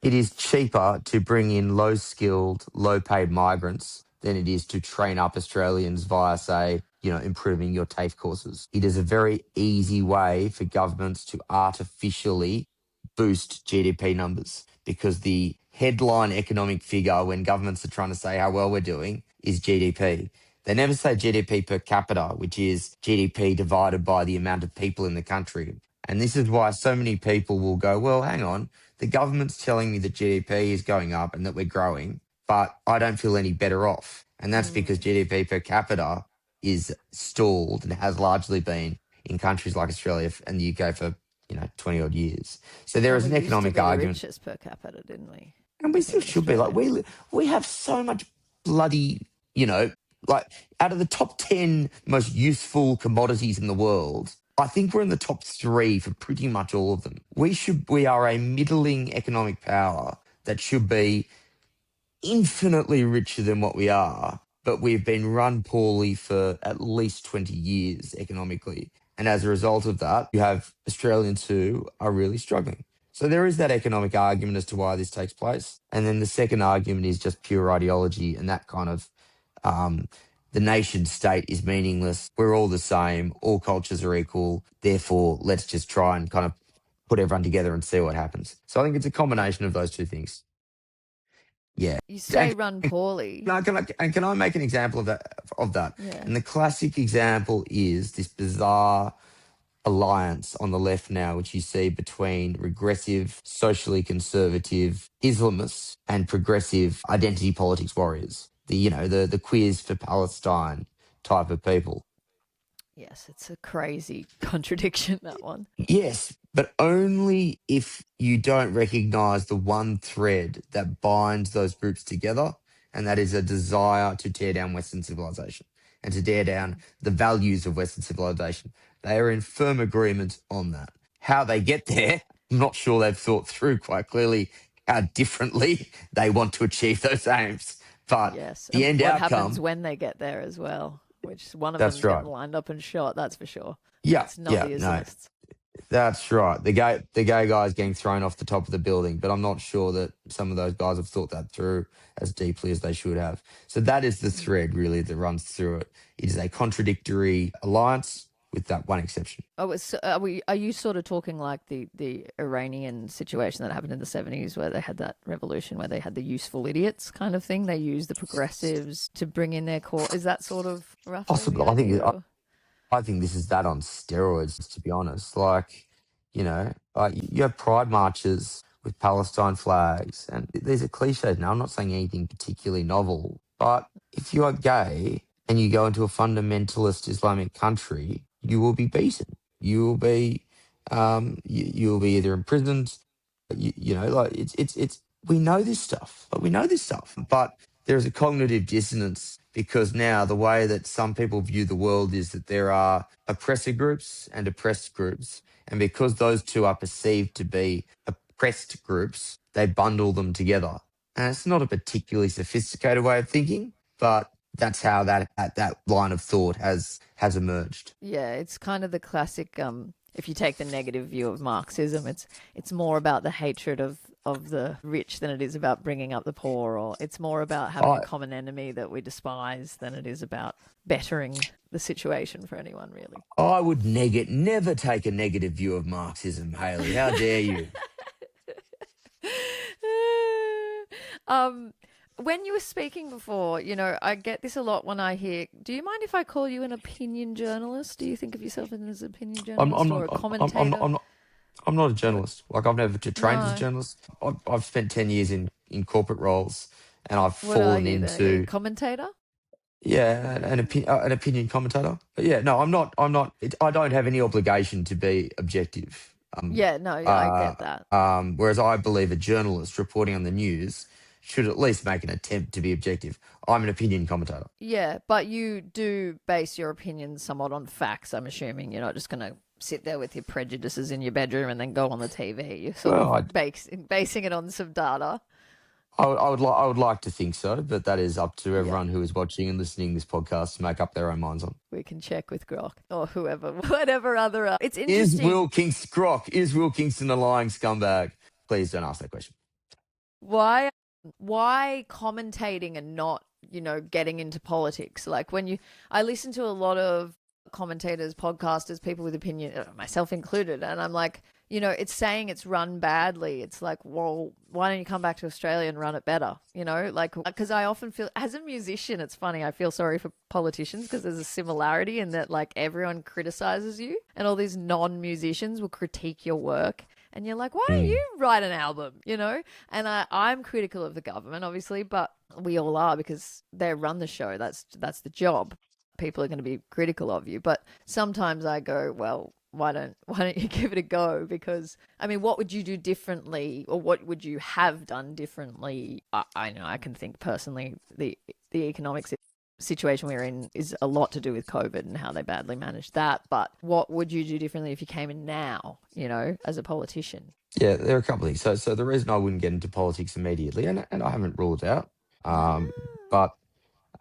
it is cheaper to bring in low skilled, low paid migrants than it is to train up Australians via, say, improving your TAFE courses. It is a very easy way for governments to artificially boost GDP numbers because the headline economic figure when governments are trying to say how well we're doing is GDP. They never say GDP per capita, which is GDP divided by the amount of people in the country. And this is why so many people will go, well, hang on, the government's telling me that GDP is going up and that we're growing, but I don't feel any better off. And that's because Mm. GDP per capita is stalled and has largely been in countries like Australia and the UK for, 20 odd years. So there And is we an used to economic be the argument, richest per capita, didn't we? and we still In should be. Like, Australia. we have so much bloody, like, out of the top 10 most useful commodities in the world, I think we're in the top three for pretty much all of them. We are a middling economic power that should be infinitely richer than what we are, but we've been run poorly for at least 20 years economically. And as a result of that, you have Australians who are really struggling. So there is that economic argument as to why this takes place. And then the second argument is just pure ideology and that kind of um, the nation state is meaningless. We're all the same. All cultures are equal. Therefore, let's just try and kind of put everyone together and see what happens. So I think it's a Yeah. combination of those two things. Yeah. You say And run poorly. can I make an example of that? Of that? Yeah. And the classic example is this bizarre alliance on the left now, which you see between regressive, socially conservative Islamists and progressive identity politics warriors. The queers for Palestine type of people. Yes, it's a crazy contradiction, that one. Yes, but only if you don't recognize the one thread that binds those groups together, and that is a desire to tear down Western civilization and to tear down the values of Western civilization. They are in firm agreement on that. How they get there, I'm not sure they've thought through quite clearly how differently they want to achieve those aims. But Yes. the And end what happens outcome, when they get there as well, which one of that's them's getting right. lined up and shot, that's for sure. Yeah, It's not yeah, the no. Islamists. That's right. The gay guy's getting thrown off the top of the building, but I'm not sure that some of those guys have thought that through as deeply as they should have. So that is the Mm. thread really that runs through it. It is a contradictory alliance with that one exception. Oh, are you sort of talking like the Iranian situation that happened in the 70s where they had that revolution where they had the useful idiots kind of thing? They used the progressives to bring in their core. Is that sort of roughly the Possibly, I think idea? Or? I think this is that on steroids, to be honest. Like, you have pride marches with Palestine flags, and these are cliches. Now, I'm not saying anything particularly novel, but if you are gay and you go into a fundamentalist Islamic country, you will be beaten. You will be, you will be either imprisoned Like it's we know this stuff. Like, we know this stuff, but there's a cognitive dissonance because now the way that some people view the world is that there are oppressor groups and oppressed groups, and because those two are perceived to be oppressed groups, they bundle them together. And it's not a particularly sophisticated way of thinking, but that's how that line of thought has emerged. Yeah, it's kind of the classic. If you take the negative view of Marxism, it's more about the hatred of the rich than it is about bringing up the poor, or it's more about having a I common enemy that we despise than it is about bettering the situation for anyone, really. I would never take a negative view of Marxism, Haley. How dare you? um, when you were speaking before, I get this a lot when I hear. Do you mind if I call you an opinion journalist? Do you think of yourself as an opinion I'm journalist I'm or not a I'm I'm not commentator? I'm not I'm not a What? journalist. Like I've never trained as a No. journalist. I've spent 10 years in corporate roles, and I've What are fallen you then? Are you a into commentator? yeah an opinion commentator. But yeah, no, I don't have any obligation to be objective. Yeah, no, yeah, I Uh, get that. whereas I believe a journalist reporting on the news should at least make an attempt to be objective. I'm an opinion commentator. Yeah, but you do base your opinions somewhat on facts, I'm assuming. You're not just going to sit there with your prejudices in your bedroom and then go on the TV. You're sort Well, of basing it on some data. I would like to think so, but that is up to Yeah, everyone who is watching and listening to this podcast to make up their own minds on. we can check with Grok or whoever, whatever other. It's Is Will interesting. Kingston Grok? Is Will Kingston a lying scumbag? Please don't ask that question. Why commentating and not, getting into politics? Like I listen to a lot of commentators, podcasters, people with opinion, myself included, and I'm like, it's saying it's run badly. It's like, well, why don't you come back to Australia and run it better? Like, because I often feel, as a musician, it's funny, I feel sorry for politicians because there's a similarity in that, like, everyone criticizes you and all these non-musicians will critique your work. And you're like, why don't Mm. you write an album, And I'm critical of the government, obviously, but we all are because they run the show. That's the job. People are going to be critical of you. But sometimes I go, well, why don't you give it a go? Because I mean, what would you do differently, or what would you have done differently? I know I can think personally the economic situation we're in is a lot to do with COVID and how they badly managed that. But what would you do differently if you came in now, as a politician? Yeah, there are a couple of things. So the reason I wouldn't get into politics immediately, and I haven't ruled it out, um, Ah, but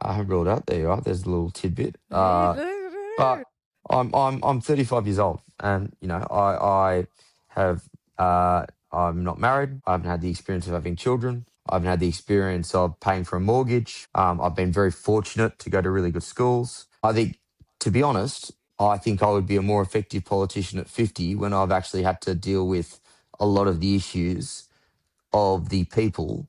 I haven't ruled it out. There you are. There's a little tidbit. hey, But I'm 35 years old, and I have I'm not married. I haven't had the experience of having children. I haven't had the experience of paying for a mortgage. I've been very fortunate to go to really good schools. I think, to be honest, I think I would be a more effective politician at 50 when I've actually had to deal with a lot of the issues of the people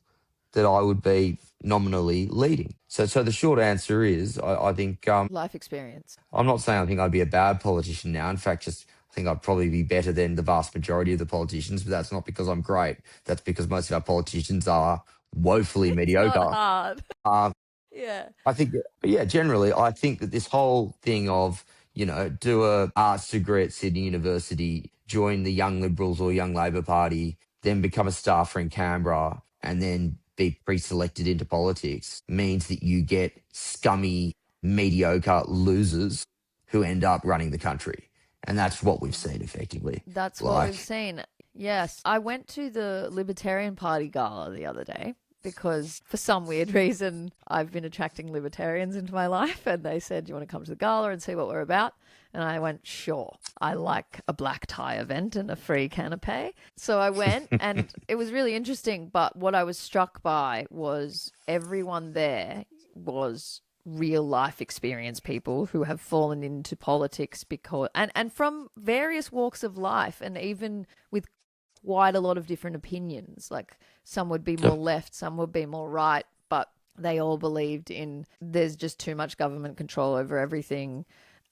that I would be nominally leading. So the short answer is, I think life experience. I'm not saying I think I'd be a bad politician now. In fact, just I think I'd probably be better than the vast majority of the politicians. But that's not because I'm great. That's because most of our politicians are woefully It's not mediocre. hard. Um, Yeah. I think, but yeah, generally, I think that this whole thing of, do a arts degree at Sydney University, join the Young Liberals or Young Labor Party, then become a staffer in Canberra, and then be pre-selected into politics means that you get scummy, mediocre losers who end up running the country. And that's what we've seen effectively. That's what we've Like, seen. Yes. I went to the Libertarian Party gala the other day because for some weird reason I've been attracting libertarians into my life and they said, "Do you want to come to the gala and see what we're about?" And I went, "Sure. I like a black tie event and a free canapé." So I went and it was really interesting. But what I was struck by was everyone there was real life experience people who have fallen into politics because and from various walks of life and even with quite a lot of different opinions. Like some would be more yep. left, some would be more right, but they all believed in there's just too much government control over everything.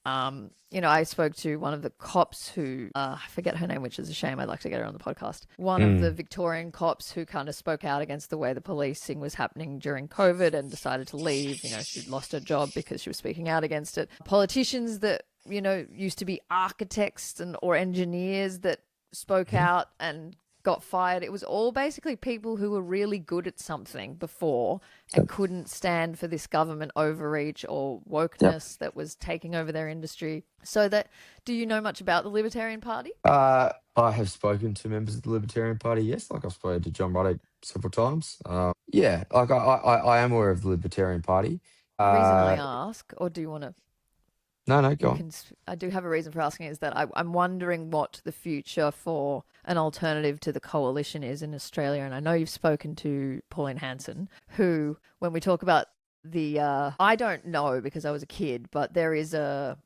I spoke to one of the cops who, I forget her name, which is a shame. I'd like to get her on the podcast. One of the Mm. Victorian cops who kind of spoke out against the way the policing was happening during COVID and decided to leave. She'd lost her job because she was speaking out against it. Politicians that, used to be architects or engineers that spoke out and got fired. It was all basically people who were really good at something before and Yep. couldn't stand for this government overreach or Yep. wokeness that was taking over their industry. So that, do you know much about the Libertarian Party? I have spoken to members of the Libertarian Party. Yes, like I've spoken to John Ruddock several times. Yeah, like I am aware of the Libertarian Party. The reason I Uh, ask, or do you want to no, no, go you on. can I do have a reason for asking, is that I'm wondering what the future for an alternative to the coalition is in Australia. And I know you've spoken to Pauline Hanson, who, when we talk about the I don't know because I was a kid, but there is a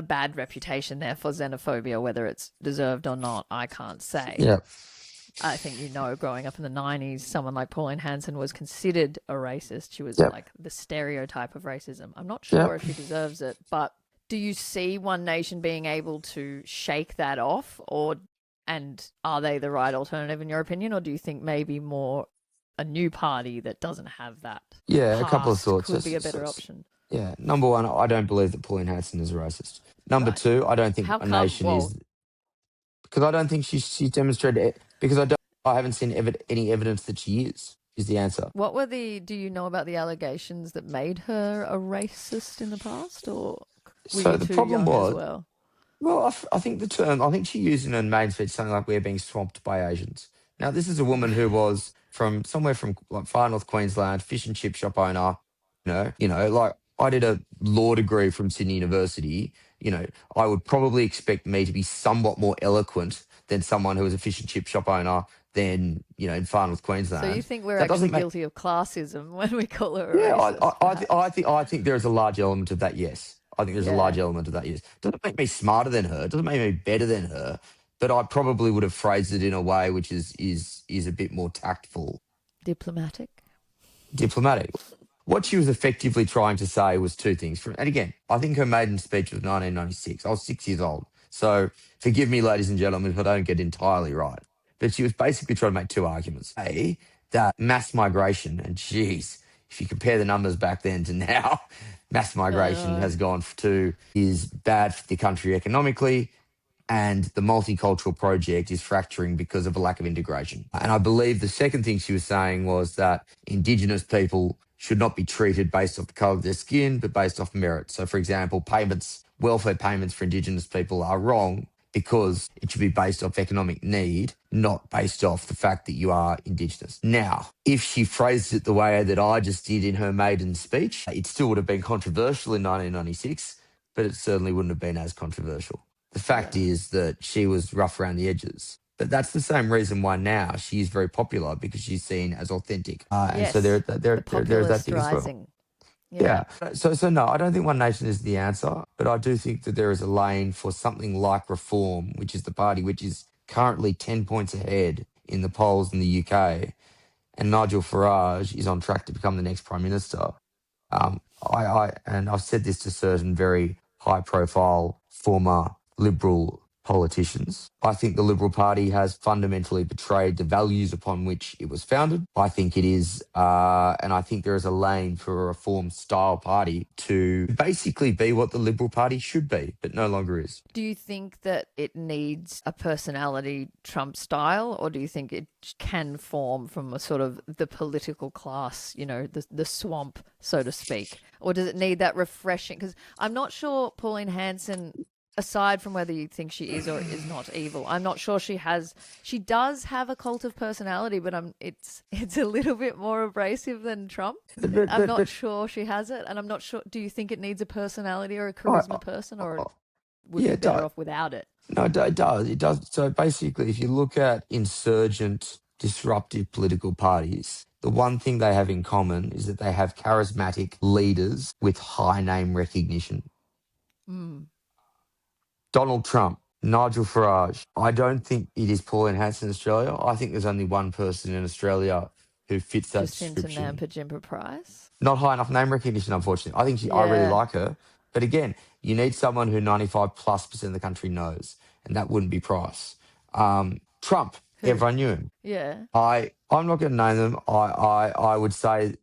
bad reputation there for xenophobia. Whether it's deserved or not, I can't say. Yeah, I think, growing up in the 90s, someone like Pauline Hanson was considered a racist. She was yeah, like the stereotype of racism. I'm not yeah. sure if she deserves it, but do you see One Nation being able to shake that off, and are they the right alternative in your opinion, or do you think maybe more a new party that doesn't have that Yeah, a couple of past thoughts. could be a better option? Yeah, number one, I don't believe that Pauline Hanson is a racist. Number Right. two, I don't think How a come? nation Well, is because I don't think she's demonstrated it because I haven't seen any evidence that she is the answer. do you know about the allegations that made her a racist in the past, or were So you the too problem young as was, well? well, I think the term, I think she used in her main speech something like we're being swamped by Asians. Now, this is a woman who was from somewhere from like far north Queensland, fish and chip shop owner. Like I did a law degree from Sydney University. I would probably expect me to be somewhat more eloquent than someone who was a fish and chip shop owner than in far north So you Queensland. think we're That actually doesn't make guilty of classism when we call her a yeah, racist, perhaps? I think there is a large element of that. Yes, I think there's a large Yeah, element of that. Yes, doesn't make me smarter than her. Doesn't make me better than her. But I probably would have phrased it in a way which is a bit more tactful, diplomatic. diplomatic. What she was effectively trying to say was two things. And again, I think her maiden speech was 1996. I was 6 years old. So forgive me, ladies and gentlemen, if I don't get entirely right. But she was basically trying to make two arguments. A, that mass migration, and geez, if you compare the numbers back then to now, mass I migration know. has gone to is bad for the country economically, and the multicultural project is fracturing because of a lack of integration. And I believe the second thing she was saying was that Indigenous people should not be treated based off the colour of their skin, but based off merit. So, for example, welfare payments for Indigenous people are wrong because it should be based off economic need, not based off the fact that you are Indigenous. Now, if she phrased it the way that I just did in her maiden speech, it still would have been controversial in 1996, but it certainly wouldn't have been as controversial. The fact Yeah. is that she was rough around the edges. But that's the same reason why now she is very popular because she's seen as authentic, and so Yes, the there's that populist thing as well. rising. Yeah. Yeah. So no, I don't think One Nation is the answer, but I do think that there is a lane for something like Reform, which is the party which is currently 10 points ahead in the polls in the UK, and Nigel Farage is on track to become the next prime minister. And I've said this to certain very high profile former Liberal politicians. I think the Liberal Party has fundamentally betrayed the values upon which it was founded. I think it is, and I think there is a lane for a reform style party to basically be what the Liberal Party should be, but no longer is. Do you think that it needs a personality Trump style, or do you think it can form from a sort of the political class, the swamp, so to speak? Or does it need that refreshing? Because I'm not sure Pauline Hanson, aside from whether you think she is or is not evil, I'm not sure she does have a cult of personality, but it's a little bit more abrasive than Trump. I'm not But sure she has it, and I'm not sure. Do you think it needs a personality or a I, charisma person, or I, would yeah, be it better does. off without it? No, it does. It does. So basically, if you look at insurgent, disruptive political parties, the one thing they have in common is that they have charismatic leaders with high name recognition. Mm, Donald Trump, Nigel Farage. I don't think it is Pauline Hanson in Australia. I think there's only one person in Australia who fits that Jacinta description. Nampa Jimper Price. Not high enough name recognition, unfortunately. I really Yeah. like her. But again, you need someone who 95+% of the country knows, and that wouldn't be Price. Trump, Who? everyone knew him. Yeah. I'm not going to name them. I would say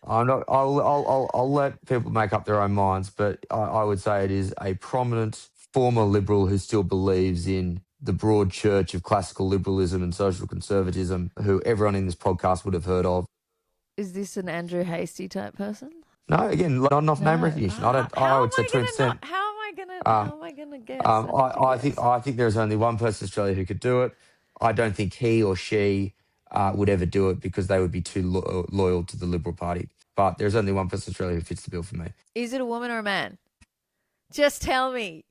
I'm not. I'll let people make up their own minds, but I would say it is a prominent former Liberal who still believes in the broad church of classical liberalism and social conservatism, who everyone in this podcast would have heard of. Is this an Andrew Hasty type person? No, again, not enough name No. recognition. How I am would say I gonna not? 20%. How am I gonna guess? I need to guess. I think there's only one person in Australia who could do it. I don't think he or she would ever do it because they would be too loyal to the Liberal Party. But there's only one person in Australia who fits the bill for me. Is it a woman or a man? Just tell me.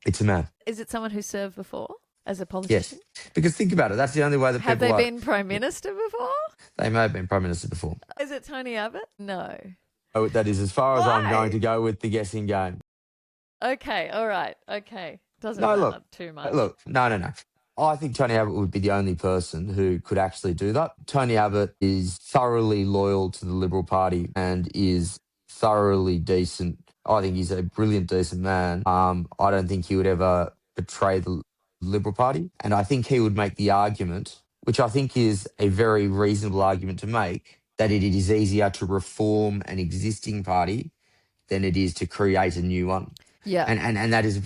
It's a man. Is it someone who served before as a Yes. politician? Because think about it. That's the only way that Have people they been Prime Minister before? They may have been Prime Minister before. Is it Tony Abbott? No. Oh, that is as far as I'm Why? going to go with the guessing game. Okay, all right. Okay. Doesn't No, matter look. too much. Look, no. I think Tony Abbott would be the only person who could actually do that. Tony Abbott is thoroughly loyal to the Liberal Party and is thoroughly decent. I think he's a brilliant, decent man. I don't think he would ever betray the Liberal Party. And I think he would make the argument, which I think is a very reasonable argument to make, that it is easier to reform an existing party than it is to create a new one. Yeah. And that is a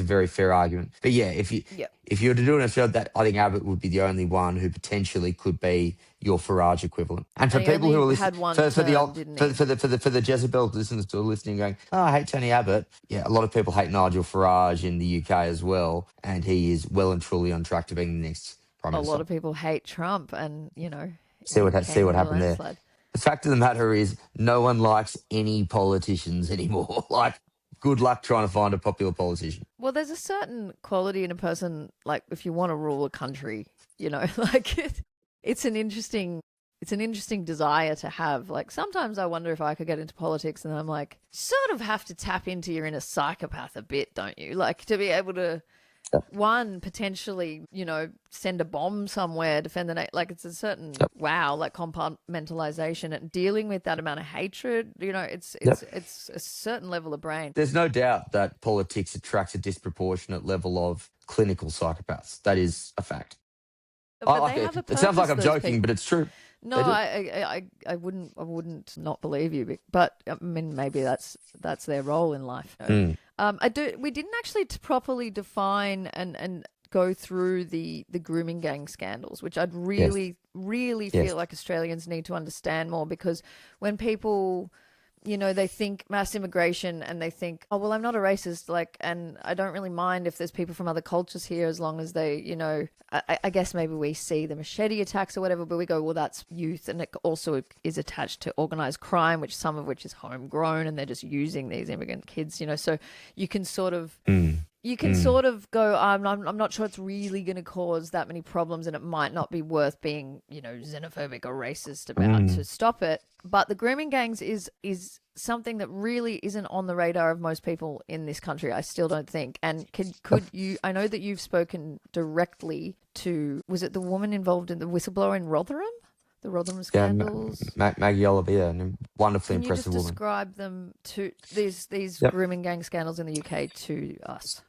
very fair argument. But yeah, if you were to do it in Australia, that I think Abbott would be the only one who potentially could be your Farage equivalent. And for And he people who are only listening, had one for the term, old, didn't for, he? for the Jezebel listeners still listening, going, oh, I hate Tony Abbott. Yeah, a lot of people hate Nigel Farage in the UK as well, and he is well and truly on track to being the next prime A minister. lot of people hate Trump, and See what came happened with a there. landslide. The fact of the matter is, no one likes any politicians anymore. Like, good luck trying to find a popular politician. Well, there's a certain quality in a person, like if you want to rule a country, like it's an interesting desire to have. Like sometimes I wonder if I could get into politics, and I'm like, sort of have to tap into your inner psychopath a bit, don't you? Like to be able to, one, potentially, send a bomb somewhere, defend the like it's a certain like compartmentalization and dealing with that amount of hatred. It's a certain level of brain. There's no doubt that politics attracts a disproportionate level of clinical psychopaths. That is a fact. But they have a it sounds like I'm purpose, those joking, people. but it's true. No, I wouldn't not believe you, but I mean maybe that's their role in life. We didn't actually properly define and go through the grooming gang scandals, which I'd really feel like Australians need to understand more, because when people, they think mass immigration and they think, oh, well, I'm not a racist, and I don't really mind if there's people from other cultures here as long as they, I guess maybe we see the machete attacks or whatever, but we go, well, that's youth, and it also is attached to organised crime, some of which is homegrown, and they're just using these immigrant kids, so you can sort of... You can sort of go, I'm not sure it's really going to cause that many problems, and it might not be worth being, xenophobic or racist about to stop it. But the grooming gangs is something that really isn't on the radar of most people in this country, I still don't think. And could you, I know that you've spoken directly to, was it the woman involved in the whistleblower in Rotherham? The Rotherham scandals. Maggie Oliver, a wonderfully Can impressive you just woman. describe them to these grooming gang scandals in the UK to us?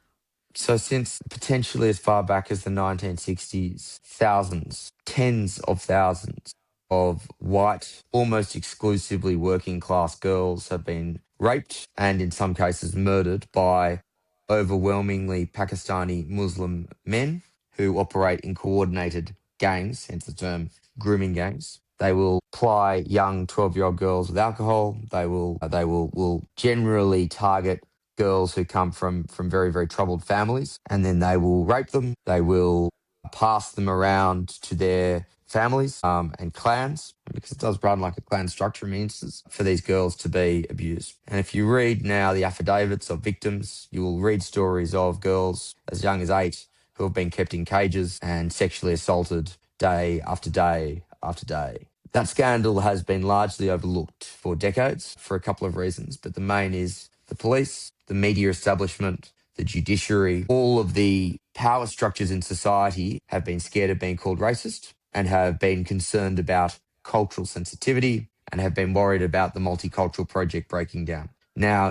So since potentially as far back as the 1960s, thousands, tens of thousands of white, almost exclusively working class girls have been raped and in some cases murdered by overwhelmingly Pakistani Muslim men who operate in coordinated gangs, hence the term grooming gangs. They will ply young 12-year-old girls with alcohol. They will generally target girls who come from very, very troubled families, and then they will rape them. They will pass them around to their families and clans, because it does run like a clan structure in instances, for these girls to be abused. And if you read now the affidavits of victims, you will read stories of girls as young as 8 who have been kept in cages and sexually assaulted day after day after day. That scandal has been largely overlooked for decades for a couple of reasons, but the main is the police, the media establishment, the judiciary, all of the power structures in society have been scared of being called racist and have been concerned about cultural sensitivity and have been worried about the multicultural project breaking down. Now,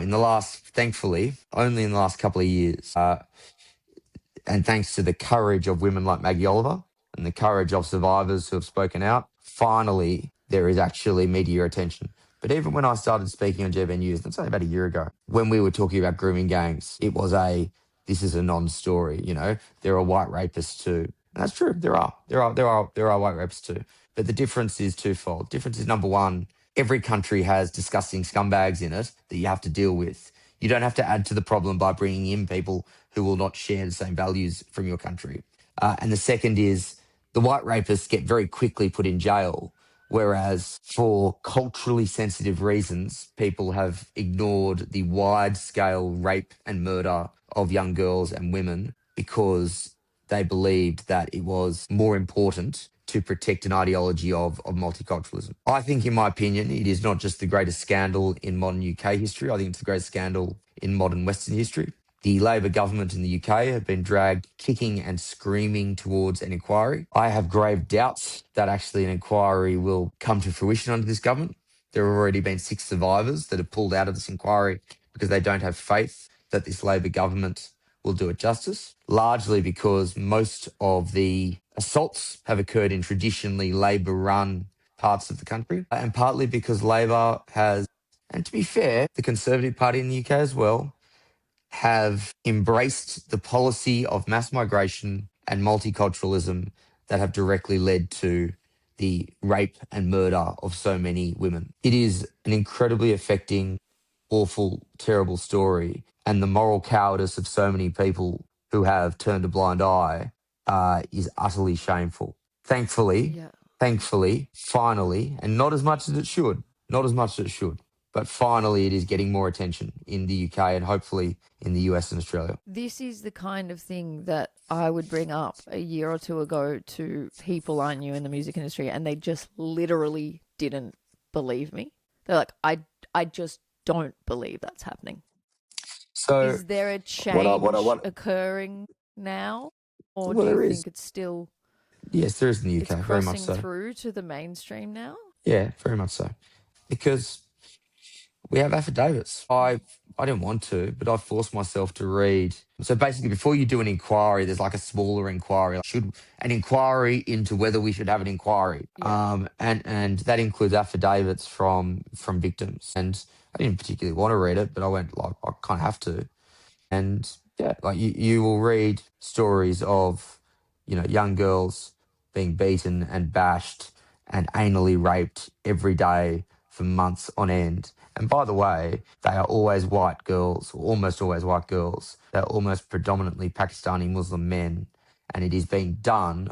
thankfully, only in the last couple of years, and thanks to the courage of women like Maggie Oliver and the courage of survivors who have spoken out, finally there is actually media attention. But even when I started speaking on GB News, that's only about a year ago, when we were talking about grooming gangs, it was this is a non-story. There are white rapists too. And that's true. There are white rapists too. But the difference is twofold. Difference is, number one, every country has disgusting scumbags in it that you have to deal with. You don't have to add to the problem by bringing in people who will not share the same values from your country. And the second is, the white rapists get very quickly put in jail, whereas for culturally sensitive reasons, people have ignored the wide scale rape and murder of young girls and women because they believed that it was more important to protect an ideology of multiculturalism. I think, in my opinion, it is not just the greatest scandal in modern UK history. I think it's the greatest scandal in modern Western history. The Labor government in the UK have been dragged kicking and screaming towards an inquiry. I have grave doubts that actually an inquiry will come to fruition under this government. There have already been 6 survivors that have pulled out of this inquiry because they don't have faith that this Labor government will do it justice, largely because most of the assaults have occurred in traditionally Labor-run parts of the country, and partly because Labor has, and to be fair, the Conservative Party in the UK as well, have embraced the policy of mass migration and multiculturalism that have directly led to the rape and murder of so many women. It is an incredibly affecting, awful, terrible story. And the moral cowardice of so many people who have turned a blind eye is utterly shameful. Thankfully, Yeah. finally, and not as much as it should, not as much as it should, but finally it is getting more attention in the UK and hopefully in the US and Australia. This is the kind of thing that I would bring up a year or two ago to people I knew in the music industry, and they just literally didn't believe me. They're like, I just don't believe that's happening. So Is there a what I what I change what occurring now? Or well do you there is. think it's still Yes, there is in the it's UK, very much crossing so. through to the mainstream now? Yeah, very much so. Because we have affidavits. I didn't want to, but I forced myself to read. So basically, before you do an inquiry, there's like a smaller inquiry. Should an inquiry into whether we should have an inquiry? Yeah. And that includes affidavits from victims. And I didn't particularly want to read it, but I went like I kind of have to. And yeah, like you will read stories of, young girls being beaten and bashed and anally raped every day for months on end. And by the way, they are always white girls, or almost always white girls. They're almost predominantly Pakistani Muslim men. And it is being done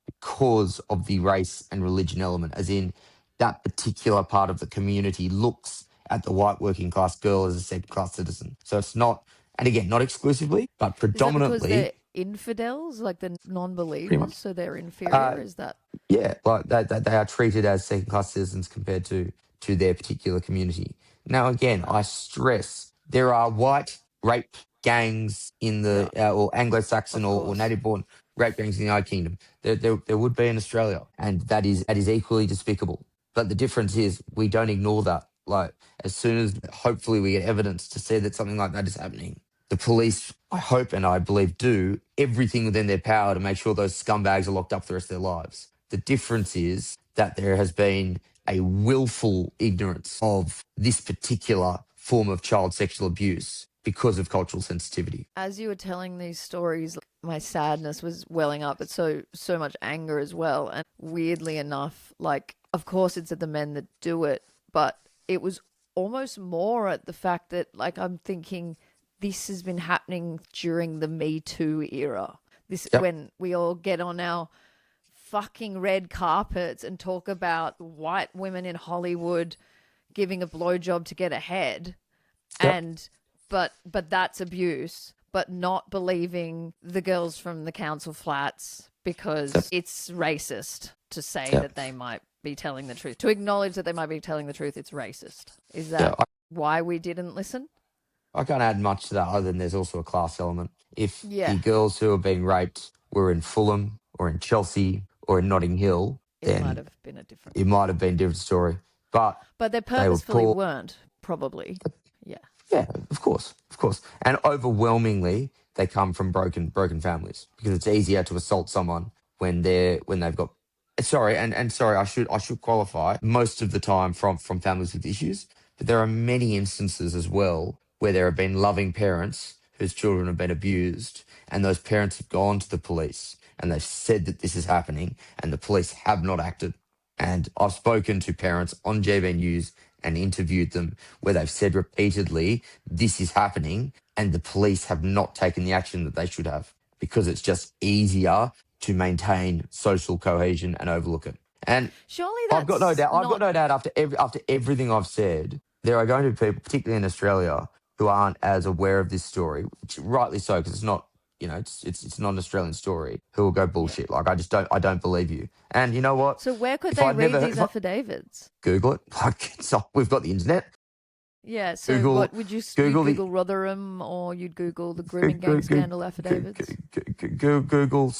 because of the race and religion element, as in that particular part of the community looks at the white working class girl as a second class citizen. So it's not, and again, not exclusively, but Is that because predominantly, they're infidels, like the pretty non-believers, much. so they're Uh, inferior? Is that yeah, like they are treated as second class citizens compared to their particular community. Now, again, right? I stress there are white rape gangs in Yeah, the or Anglo-Saxon of or course. native-born rape gangs in the United Kingdom. There would be in Australia, and that is equally despicable. But the difference is we don't ignore that. Like, as soon as hopefully we get evidence to say that something like that is happening, the police, I hope and I believe, do everything within their power to make sure those scumbags are locked up for the rest of their lives. The difference is that there has been a willful ignorance of this particular form of child sexual abuse because of cultural sensitivity. As you were telling these stories, my sadness was welling up, but so much anger as well. And weirdly enough, like, of course it's at the men that do it, but it was almost more at the fact that, like, I'm thinking this has been happening during the Me Too era. This Yep. when we all get on our fucking red carpets and talk about white women in Hollywood giving a blowjob to get ahead, Yep. and but that's abuse, but not believing the girls from the council flats Yep. because it's racist to say Yep. that they might be telling the truth. To acknowledge that they might be telling the truth, it's racist. Is Yeah. that why we didn't listen? I can't add much to that other than there's also a class element. If Yeah, the girls who are being raped were in Fulham or in Chelsea or in Notting Hill, it might then have been a different, it might have been a different story. But but they they were purposefully poor. weren't, probably. Yeah, Yeah, of course, and overwhelmingly they come from broken families because it's easier to assault someone when they've got. Sorry, and sorry, I should qualify most of the time from families with issues, but there are many instances as well where there have been loving parents whose children have been abused, and those parents have gone to the police and they've said that this is happening, and the police have not acted. And I've spoken to parents on GB News and interviewed them where they've said repeatedly, this is happening, and the police have not taken the action that they should have because it's just easier to maintain social cohesion and overlook it. And Surely I've got no that's doubt. I've got not. no doubt after everything I've said, there are going to be people, particularly in Australia, who aren't as aware of this story, which rightly so, because it's not, it's not an Australian story. Who will go Yeah. bullshit? Like I don't believe you. And you know what? So where could If they I'd read never heard, these affidavits? Google it, like we've got the internet. Yeah. So Google, what would you'd Google the Google Rotherham, or you'd Google the Go- grooming go- gang go- scandal go- affidavits? Google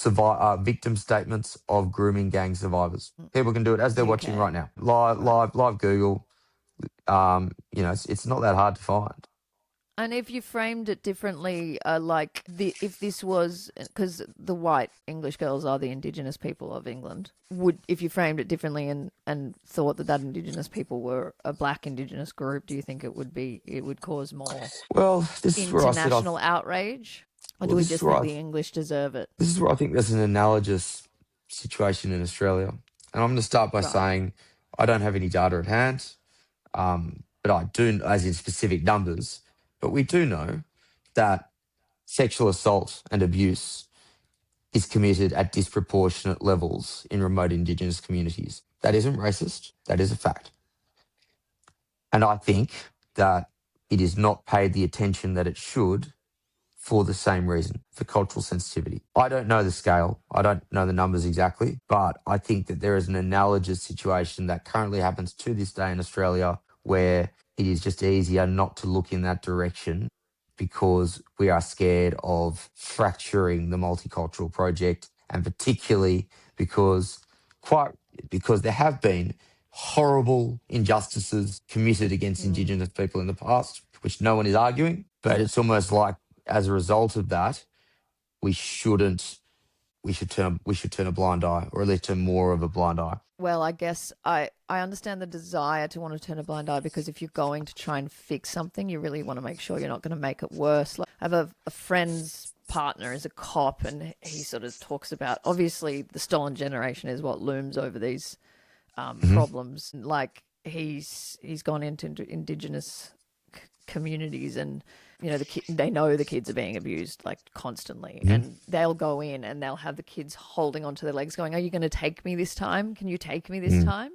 victim statements of grooming gang survivors. People can do it as they're watching UK. right now. Live, Right. live Google. It's not that hard to find. And if you framed it differently, if this was because the white English girls are the Indigenous people of England, if you framed it differently and thought that Indigenous people were a black Indigenous group, do you think it would cause more Well, this is where I said international outrage, or do well, we this is just where think I the English deserve it? this is where I think there's an analogous situation in Australia. And I'm going to start by Right. saying I don't have any data at hand, but I do, as in specific numbers. But we do know that sexual assault and abuse is committed at disproportionate levels in remote Indigenous communities. That isn't racist. That is a fact. And I think that it is not paid the attention that it should for the same reason, for cultural sensitivity. I don't know the scale. I don't know the numbers exactly, but I think that there is an analogous situation that currently happens to this day in Australia where it is just easier not to look in that direction because we are scared of fracturing the multicultural project, and particularly because quite because there have been horrible injustices committed against Mm. Indigenous people in the past, which no one is arguing. But it's almost like as a result of that, we shouldn't we should turn a blind eye, or at least turn more of a blind eye. Well, I guess I understand the desire to want to turn a blind eye, because if you're going to try and fix something, you really want to make sure you're not going to make it worse. Like, I have a friend's partner is a cop, and he sort of talks about, obviously the stolen generation is what looms over these Mhm. problems. Like he's gone into Indigenous communities, and they know the kids are being abused like constantly, Mhm. and they'll go in and they'll have the kids holding onto their legs going, are you going to take me this time? Can you take me this Mm. time?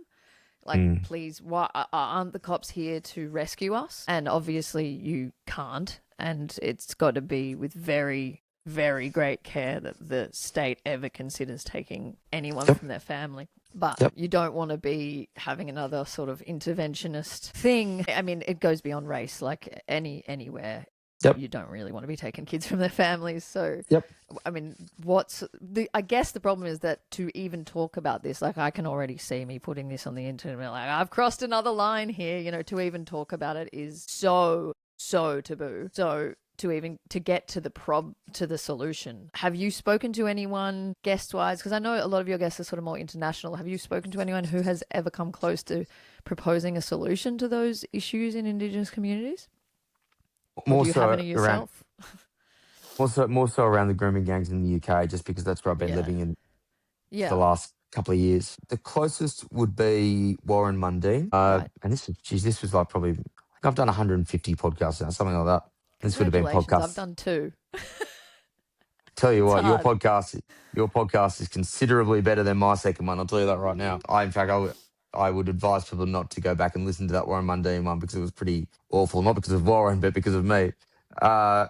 Like, Mm. please, why aren't the cops here to rescue us? And obviously you can't, and it's got to be with very, very great care that the state ever considers taking anyone Yep. from their family. But Yep. you don't want to be having another sort of interventionist thing. I mean, it goes beyond race, like anywhere. Yep. You don't really want to be taking kids from their families. So, Yep. I mean, I guess the problem is that to even talk about this, like I can already see me putting this on the internet, like I've crossed another line here, to even talk about it is so taboo. So to get to the solution, have you spoken to anyone guest wise? Because I know a lot of your guests are sort of more international. Have you spoken to anyone who has ever come close to proposing a solution to those issues in Indigenous communities? Or More do you have so any around yourself? more so around the grooming gangs in the UK, just because that's where I've been Yeah. living in for the Yeah. last couple of years. The closest would be Warren Mundine. Right. And this was like probably, I think I've done 150 podcasts now, something like that. This would have been Congratulations. I've podcasts. done two. Tell you It's what, hard. your podcast is considerably better than my second one. I'll tell you that right now. In fact, I would advise people not to go back and listen to that Warren Mundine one because it was pretty awful. Not because of Warren, but because of me. Uh,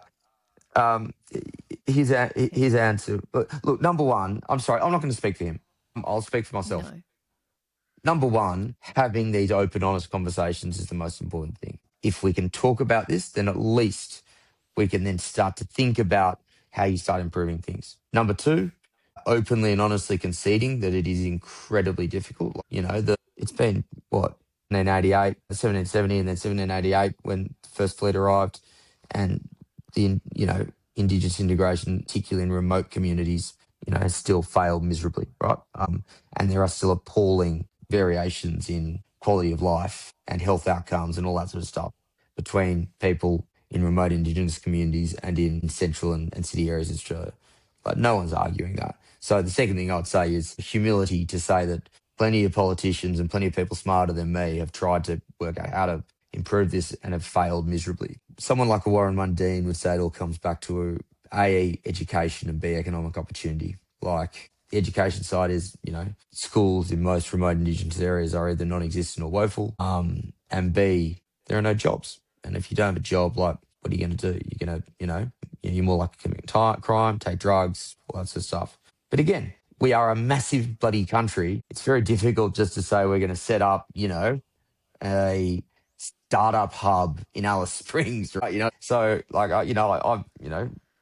um, his answer. Look, number one, I'm sorry, I'm not going to speak for him. I'll speak for myself. No. Number one, having these open, honest conversations is the most important thing. If we can talk about this, then at least we can then start to think about how you start improving things. Number two, openly and honestly conceding that it is incredibly difficult. It's been what, 1788, 1770, and then 1788 when the first fleet arrived, and Indigenous integration, particularly in remote communities, has still failed miserably, right? And there are still appalling variations in quality of life and health outcomes and all that sort of stuff between people in remote Indigenous communities and in central and city areas of Australia. But no one's arguing that. So the second thing I'd say is humility to say that plenty of politicians and plenty of people smarter than me have tried to work out how to improve this and have failed miserably. Someone like a Warren Mundine would say it all comes back to A, education, and B, economic opportunity. Like the education side is, schools in most remote Indigenous areas are either non-existent or woeful. And B, there are no jobs. And if you don't have a job, like, what are you going to do? You're going to, you're more likely to commit crime, take drugs, all that sort of stuff. But again, we are a massive bloody country. It's very difficult just to say we're going to set up, a startup hub in Alice Springs, right? So like, I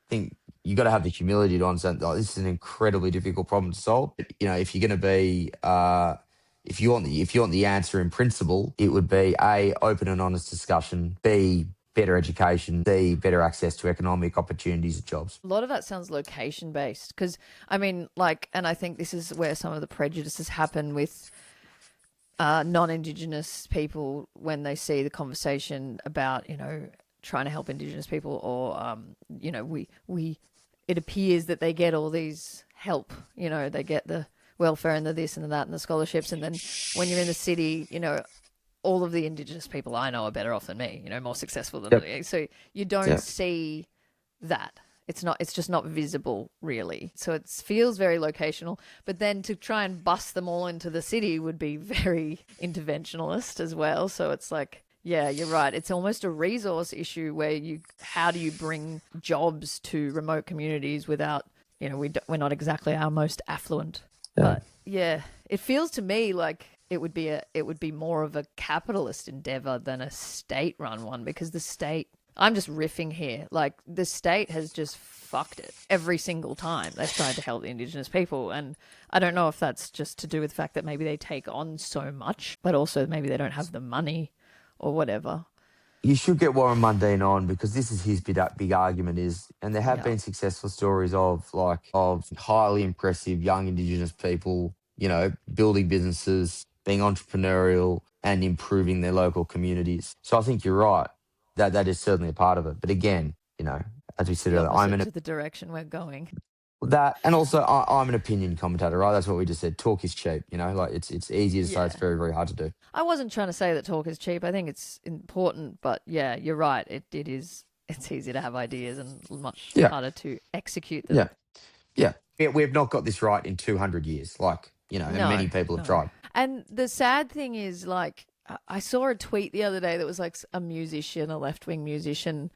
think you got to have the humility to understand that this is an incredibly difficult problem to solve. If you're going to be, if you want the answer in principle, it would be A, open and honest discussion, B, better education, C, better access to economic opportunities and jobs. A lot of that sounds location based because, I mean, like, and I think this is where some of the prejudices happen with non-Indigenous people when they see the conversation about, trying to help Indigenous people or, it appears that they get all these help, they get the welfare and the this and the that and the scholarships. And then when you're in the city, all of the Indigenous people I know are better off than me, more successful than me. So you don't see that. It's just not visible really. So it feels very locational, but then to try and bust them all into the city would be very interventionalist as well. So it's like, yeah, you're right. It's almost a resource issue where how do you bring jobs to remote communities without, we're not exactly our most affluent. Yeah. But yeah, it feels to me like it would be more of a capitalist endeavor than a state-run one because the state, I'm just riffing here, like the state has just fucked it every single time they've tried to help the Indigenous people. And I don't know if that's just to do with the fact that maybe they take on so much, but also maybe they don't have the money or whatever. You should get Warren Mundine on because this is his big argument is, and there have been successful stories of highly impressive young Indigenous people, building businesses, being entrepreneurial and improving their local communities. So I think you're right. That is certainly a part of it. But again, as we said earlier, I'm in to the direction we're going. That, and also I'm an opinion commentator, right? That's what we just said. Talk is cheap, like it's easy to say, it's very, very hard to do. I wasn't trying to say that talk is cheap. I think it's important, but yeah, you're right. It is. It's easy to have ideas and much harder to execute them. Yeah. We've not got this right in 200 years, and many people have tried. And the sad thing is, like, I saw a tweet the other day that was like a musician, a left-wing musician.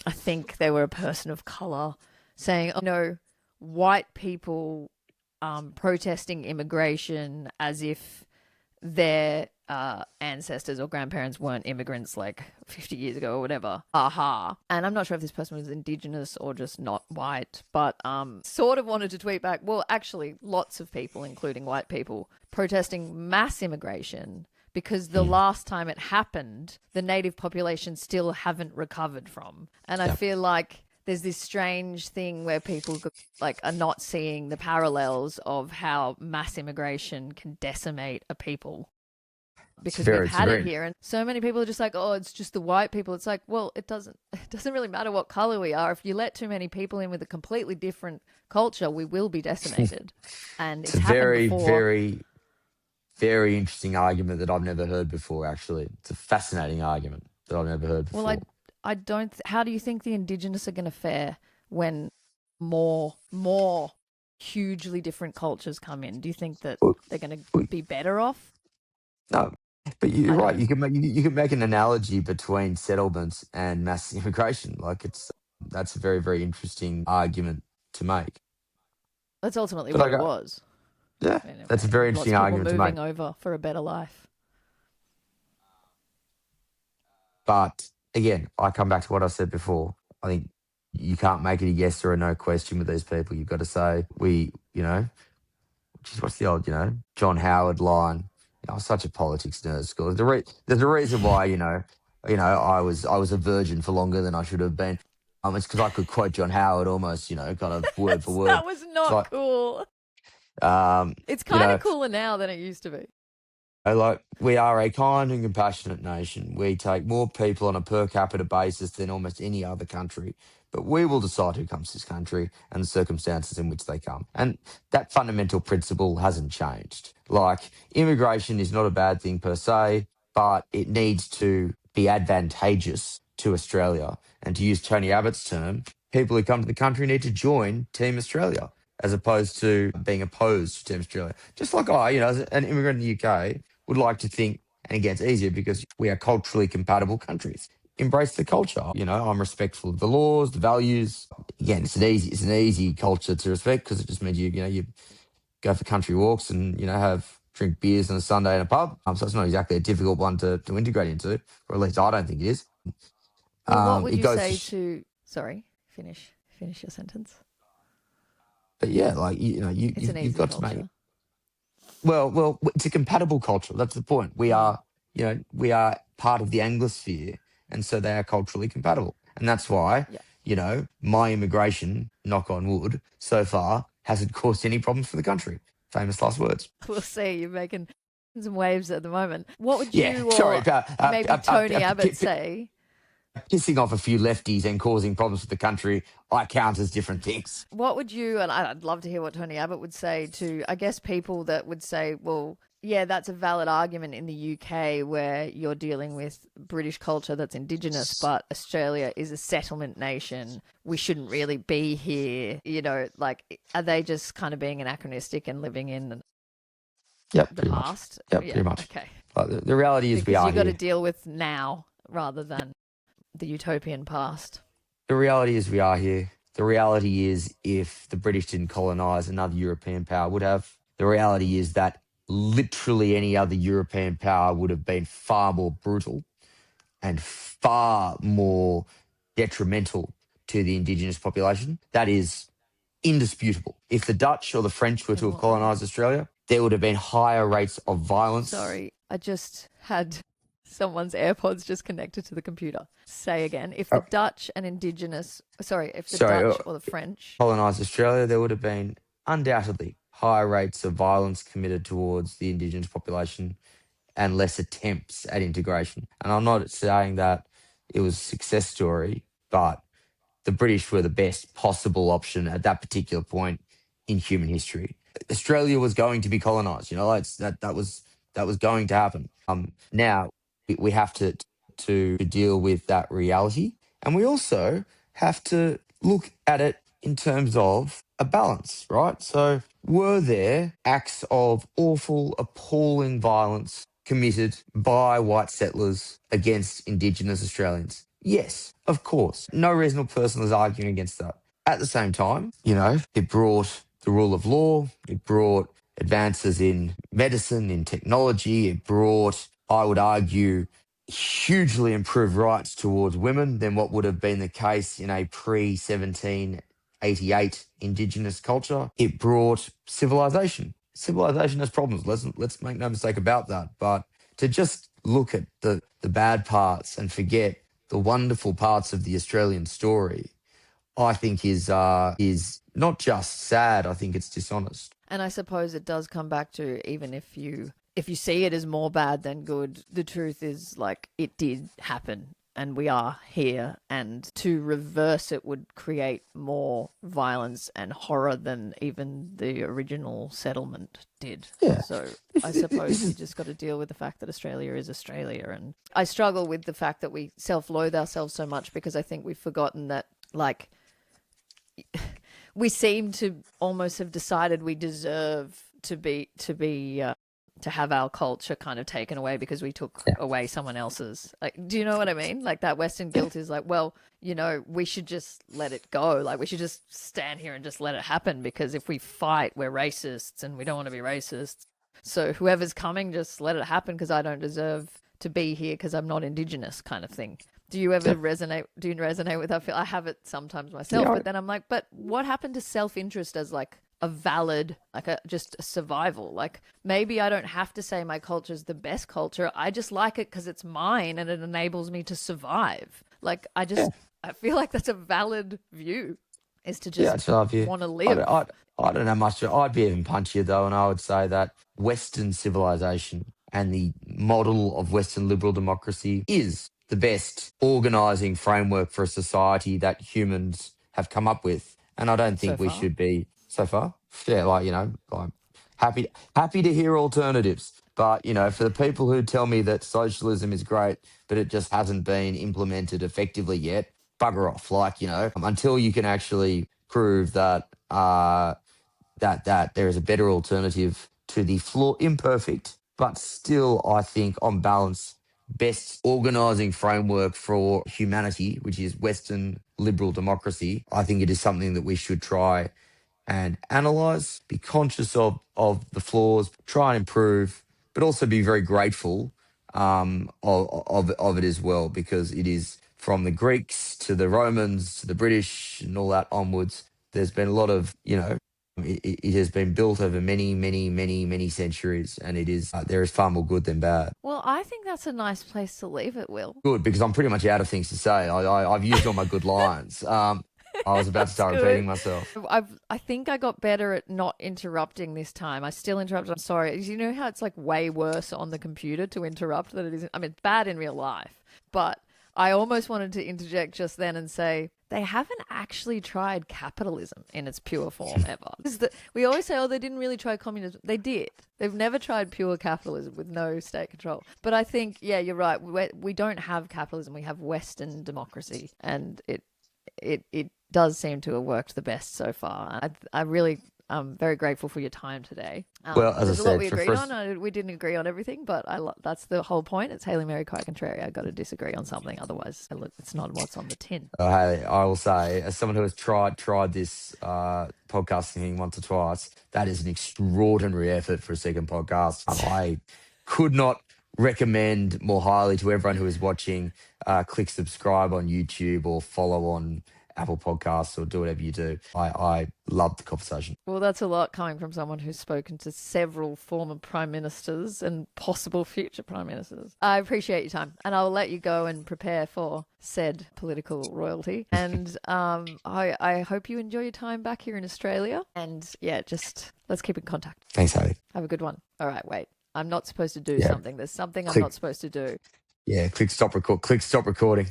I think they were a person of color saying, white people protesting immigration as if their ancestors or grandparents weren't immigrants like 50 years ago or whatever. Aha. And I'm not sure if this person was Indigenous or just not white, but sort of wanted to tweet back, well, actually, lots of people, including white people, protesting mass immigration because the last time it happened, the native population still haven't recovered from. And I feel like there's this strange thing where people are not seeing the parallels of how mass immigration can decimate a people because we've had it here, and so many people are just like, oh, it's just the white people. It's like, well, it doesn't really matter what color we are. If you let too many people in with a completely different culture, we will be decimated. And it's a very, before. very, very interesting argument that I've never heard before. Actually, it's a fascinating argument that I've never heard before. Well, I don't. How do you think the Indigenous are going to fare when more hugely different cultures come in? Do you think that they're going to be better off? No, but you're right. You can make an analogy between settlements and mass immigration. That's a very, very interesting argument to make. That's ultimately what it was. Yeah, that's a very interesting argument to make. Moving over for a better life. But again, I come back to what I said before. I think you can't make it a yes or a no question with these people. You've got to say, what's the old, John Howard line? I was such a politics nerd at school. There's a reason why, I was a virgin for longer than I should have been. It's because I could quote John Howard almost, kind of word for word. That was not cool. It's kind of cooler now than it used to be. Like, we are a kind and compassionate nation. We take more people on a per capita basis than almost any other country. But we will decide who comes to this country and the circumstances in which they come. And that fundamental principle hasn't changed. Like, immigration is not a bad thing per se, but it needs to be advantageous to Australia. And to use Tony Abbott's term, people who come to the country need to join Team Australia as opposed to being opposed to Team Australia. Just like I, as an immigrant in the UK, would like to think, and again, it's easier because we are culturally compatible countries. Embrace the culture. I'm respectful of the laws, the values. Again, it's an easy culture to respect because it just means you go for country walks and have drink beers on a Sunday in a pub. So it's not exactly a difficult one to integrate into, or at least I don't think it is. Well, what would It you goes say to, to? Sorry, finish your sentence. but yeah, like It's an you've easy got to make. culture. Well, it's a compatible culture. That's the point. We Mm. are, we are part of the Anglosphere, and so they are culturally compatible. And that's why, Yeah, my immigration, knock on wood, so far hasn't caused any problems for the country. Famous last words. we'll see. You're making some waves at the moment. What would Yeah, you sorry or about maybe Tony Abbott say? pissing off a few lefties and causing problems for the country. I count as different things. What would you, and I'd love to hear what Tony Abbott would say to, I guess, people that would say, well, yeah, that's a valid argument in the UK where you're dealing with British culture that's indigenous, but Australia is a settlement nation. We shouldn't really be here. Like, are they just kind of being anachronistic and living in Yep, the pretty much. past? Yep, Yeah, pretty much. okay. Like, the reality is we Because are you got to here. deal with now rather than the utopian past. The reality is we are here. The reality is if the British didn't colonise, another European power would have. The reality is that literally any other European power would have been far more brutal and far more detrimental to the indigenous population. That is indisputable. If the Dutch or the French were to In have what way? colonised Australia, there would have been higher rates of violence. Sorry, I just had someone's AirPods just connected to the computer. Say again. If the Oh, Dutch and Indigenous, sorry, if the sorry, Dutch or the French, colonised Australia, there would have been undoubtedly higher rates of violence committed towards the indigenous population and less attempts at integration. And I'm not saying that it was a success story, but the British were the best possible option at that particular point in human history. Australia was going to be colonized, that was going to happen. Now we have to deal with that reality, and we also have to look at it in terms of a balance, right? So, were there acts of awful, appalling violence committed by white settlers against Indigenous Australians? Yes, of course. No reasonable person is arguing against that. At the same time, it brought the rule of law, it brought advances in medicine, in technology, it brought, I would argue, hugely improved rights towards women than what would have been the case in a pre 1788 Indigenous culture. It brought civilization. Civilization has problems. Let's make no mistake about that. But to just look at the bad parts and forget the wonderful parts of the Australian story, I think is not just sad. I think it's dishonest. and I suppose it does come back to even if you see it as more bad than good, the truth is like it did happen and we are here, and to reverse it would create more violence and horror than even the original settlement did. Yeah, So I this suppose you is just got to deal with the fact that Australia is Australia. And I struggle with the fact that we self-loathe ourselves so much because I think we've forgotten that, like, we seem to almost have decided we deserve to have our culture kind of taken away because we took yeah, away someone else's. Like, do you know what I mean? Like that Western guilt is like, well, we should just let it go. Like we should just stand here and just let it happen because if we fight, we're racists and we don't want to be racists. So whoever's coming, just let it happen because I don't deserve to be here because I'm not Indigenous, kind of thing. Do you ever yeah, resonate? Do you resonate with that? I have it sometimes myself, yeah. but then I'm like, but what happened to self-interest as like a valid, like just a survival? Like maybe I don't have to say my culture is the best culture. I just like it because it's mine and it enables me to survive. Like I feel like that's a valid view, is to Yeah, just it's love you. want to I don't, live. I, I don't know much. I'd be even punchier though, and I would say that Western civilization and the model of Western liberal democracy is the best organizing framework for a society that humans have come up with. And I don't So think we far. should be so far. Yeah, like, like happy to hear alternatives. But, for the people who tell me that socialism is great, but it just hasn't been implemented effectively yet, bugger off. Like, until you can actually prove that that there is a better alternative to the imperfect, but still, I think, on balance, best organizing framework for humanity, which is Western liberal democracy. I think it is something that we should try and analyze, be conscious of the flaws, try and improve, but also be very grateful of it as well, because it is from the Greeks to the Romans to the British and all that onwards. There's been a lot of, it has been built over many, many, many, many centuries, and it is there is far more good than bad. Well, I think that's a nice place to leave it, Will. Good, because I'm pretty much out of things to say. I've used all my good lines. I was about to That's start repeating good. myself. I think I got better at not interrupting this time. I still interrupt. I'm sorry. You know how it's like way worse on the computer to interrupt than it is. I mean, it's bad in real life, but I almost wanted to interject just then and say they haven't actually tried capitalism in its pure form ever. We always say, oh, they didn't really try communism. They did. They've never tried pure capitalism with no state control. But I think, yeah, you're right. We don't have capitalism. We have Western democracy, and it does seem to have worked the best so far. I really I'm very grateful for your time today. Well, as I There's a lot said, we for agreed first, on. We didn't agree on everything, but that's the whole point. It's Hail Mary, quite contrary. I got to disagree on something, otherwise it's not what's on the tin. hey, I will say, as someone who has tried this podcasting thing once or twice, that is an extraordinary effort for a second podcast. I could not recommend more highly to everyone who is watching. Click subscribe on YouTube or follow on Apple Podcasts, or do whatever you do. I love the conversation. Well, that's a lot coming from someone who's spoken to several former prime ministers and possible future prime ministers. I appreciate your time, and I'll let you go and prepare for said political royalty. And I hope you enjoy your time back here in Australia. And yeah, just let's keep in contact. Thanks, Haley. Have a good one. All right, wait. I'm not supposed to do Yeah, something. There's something I'm click. not supposed to do. Yeah, click stop record. Click stop recording.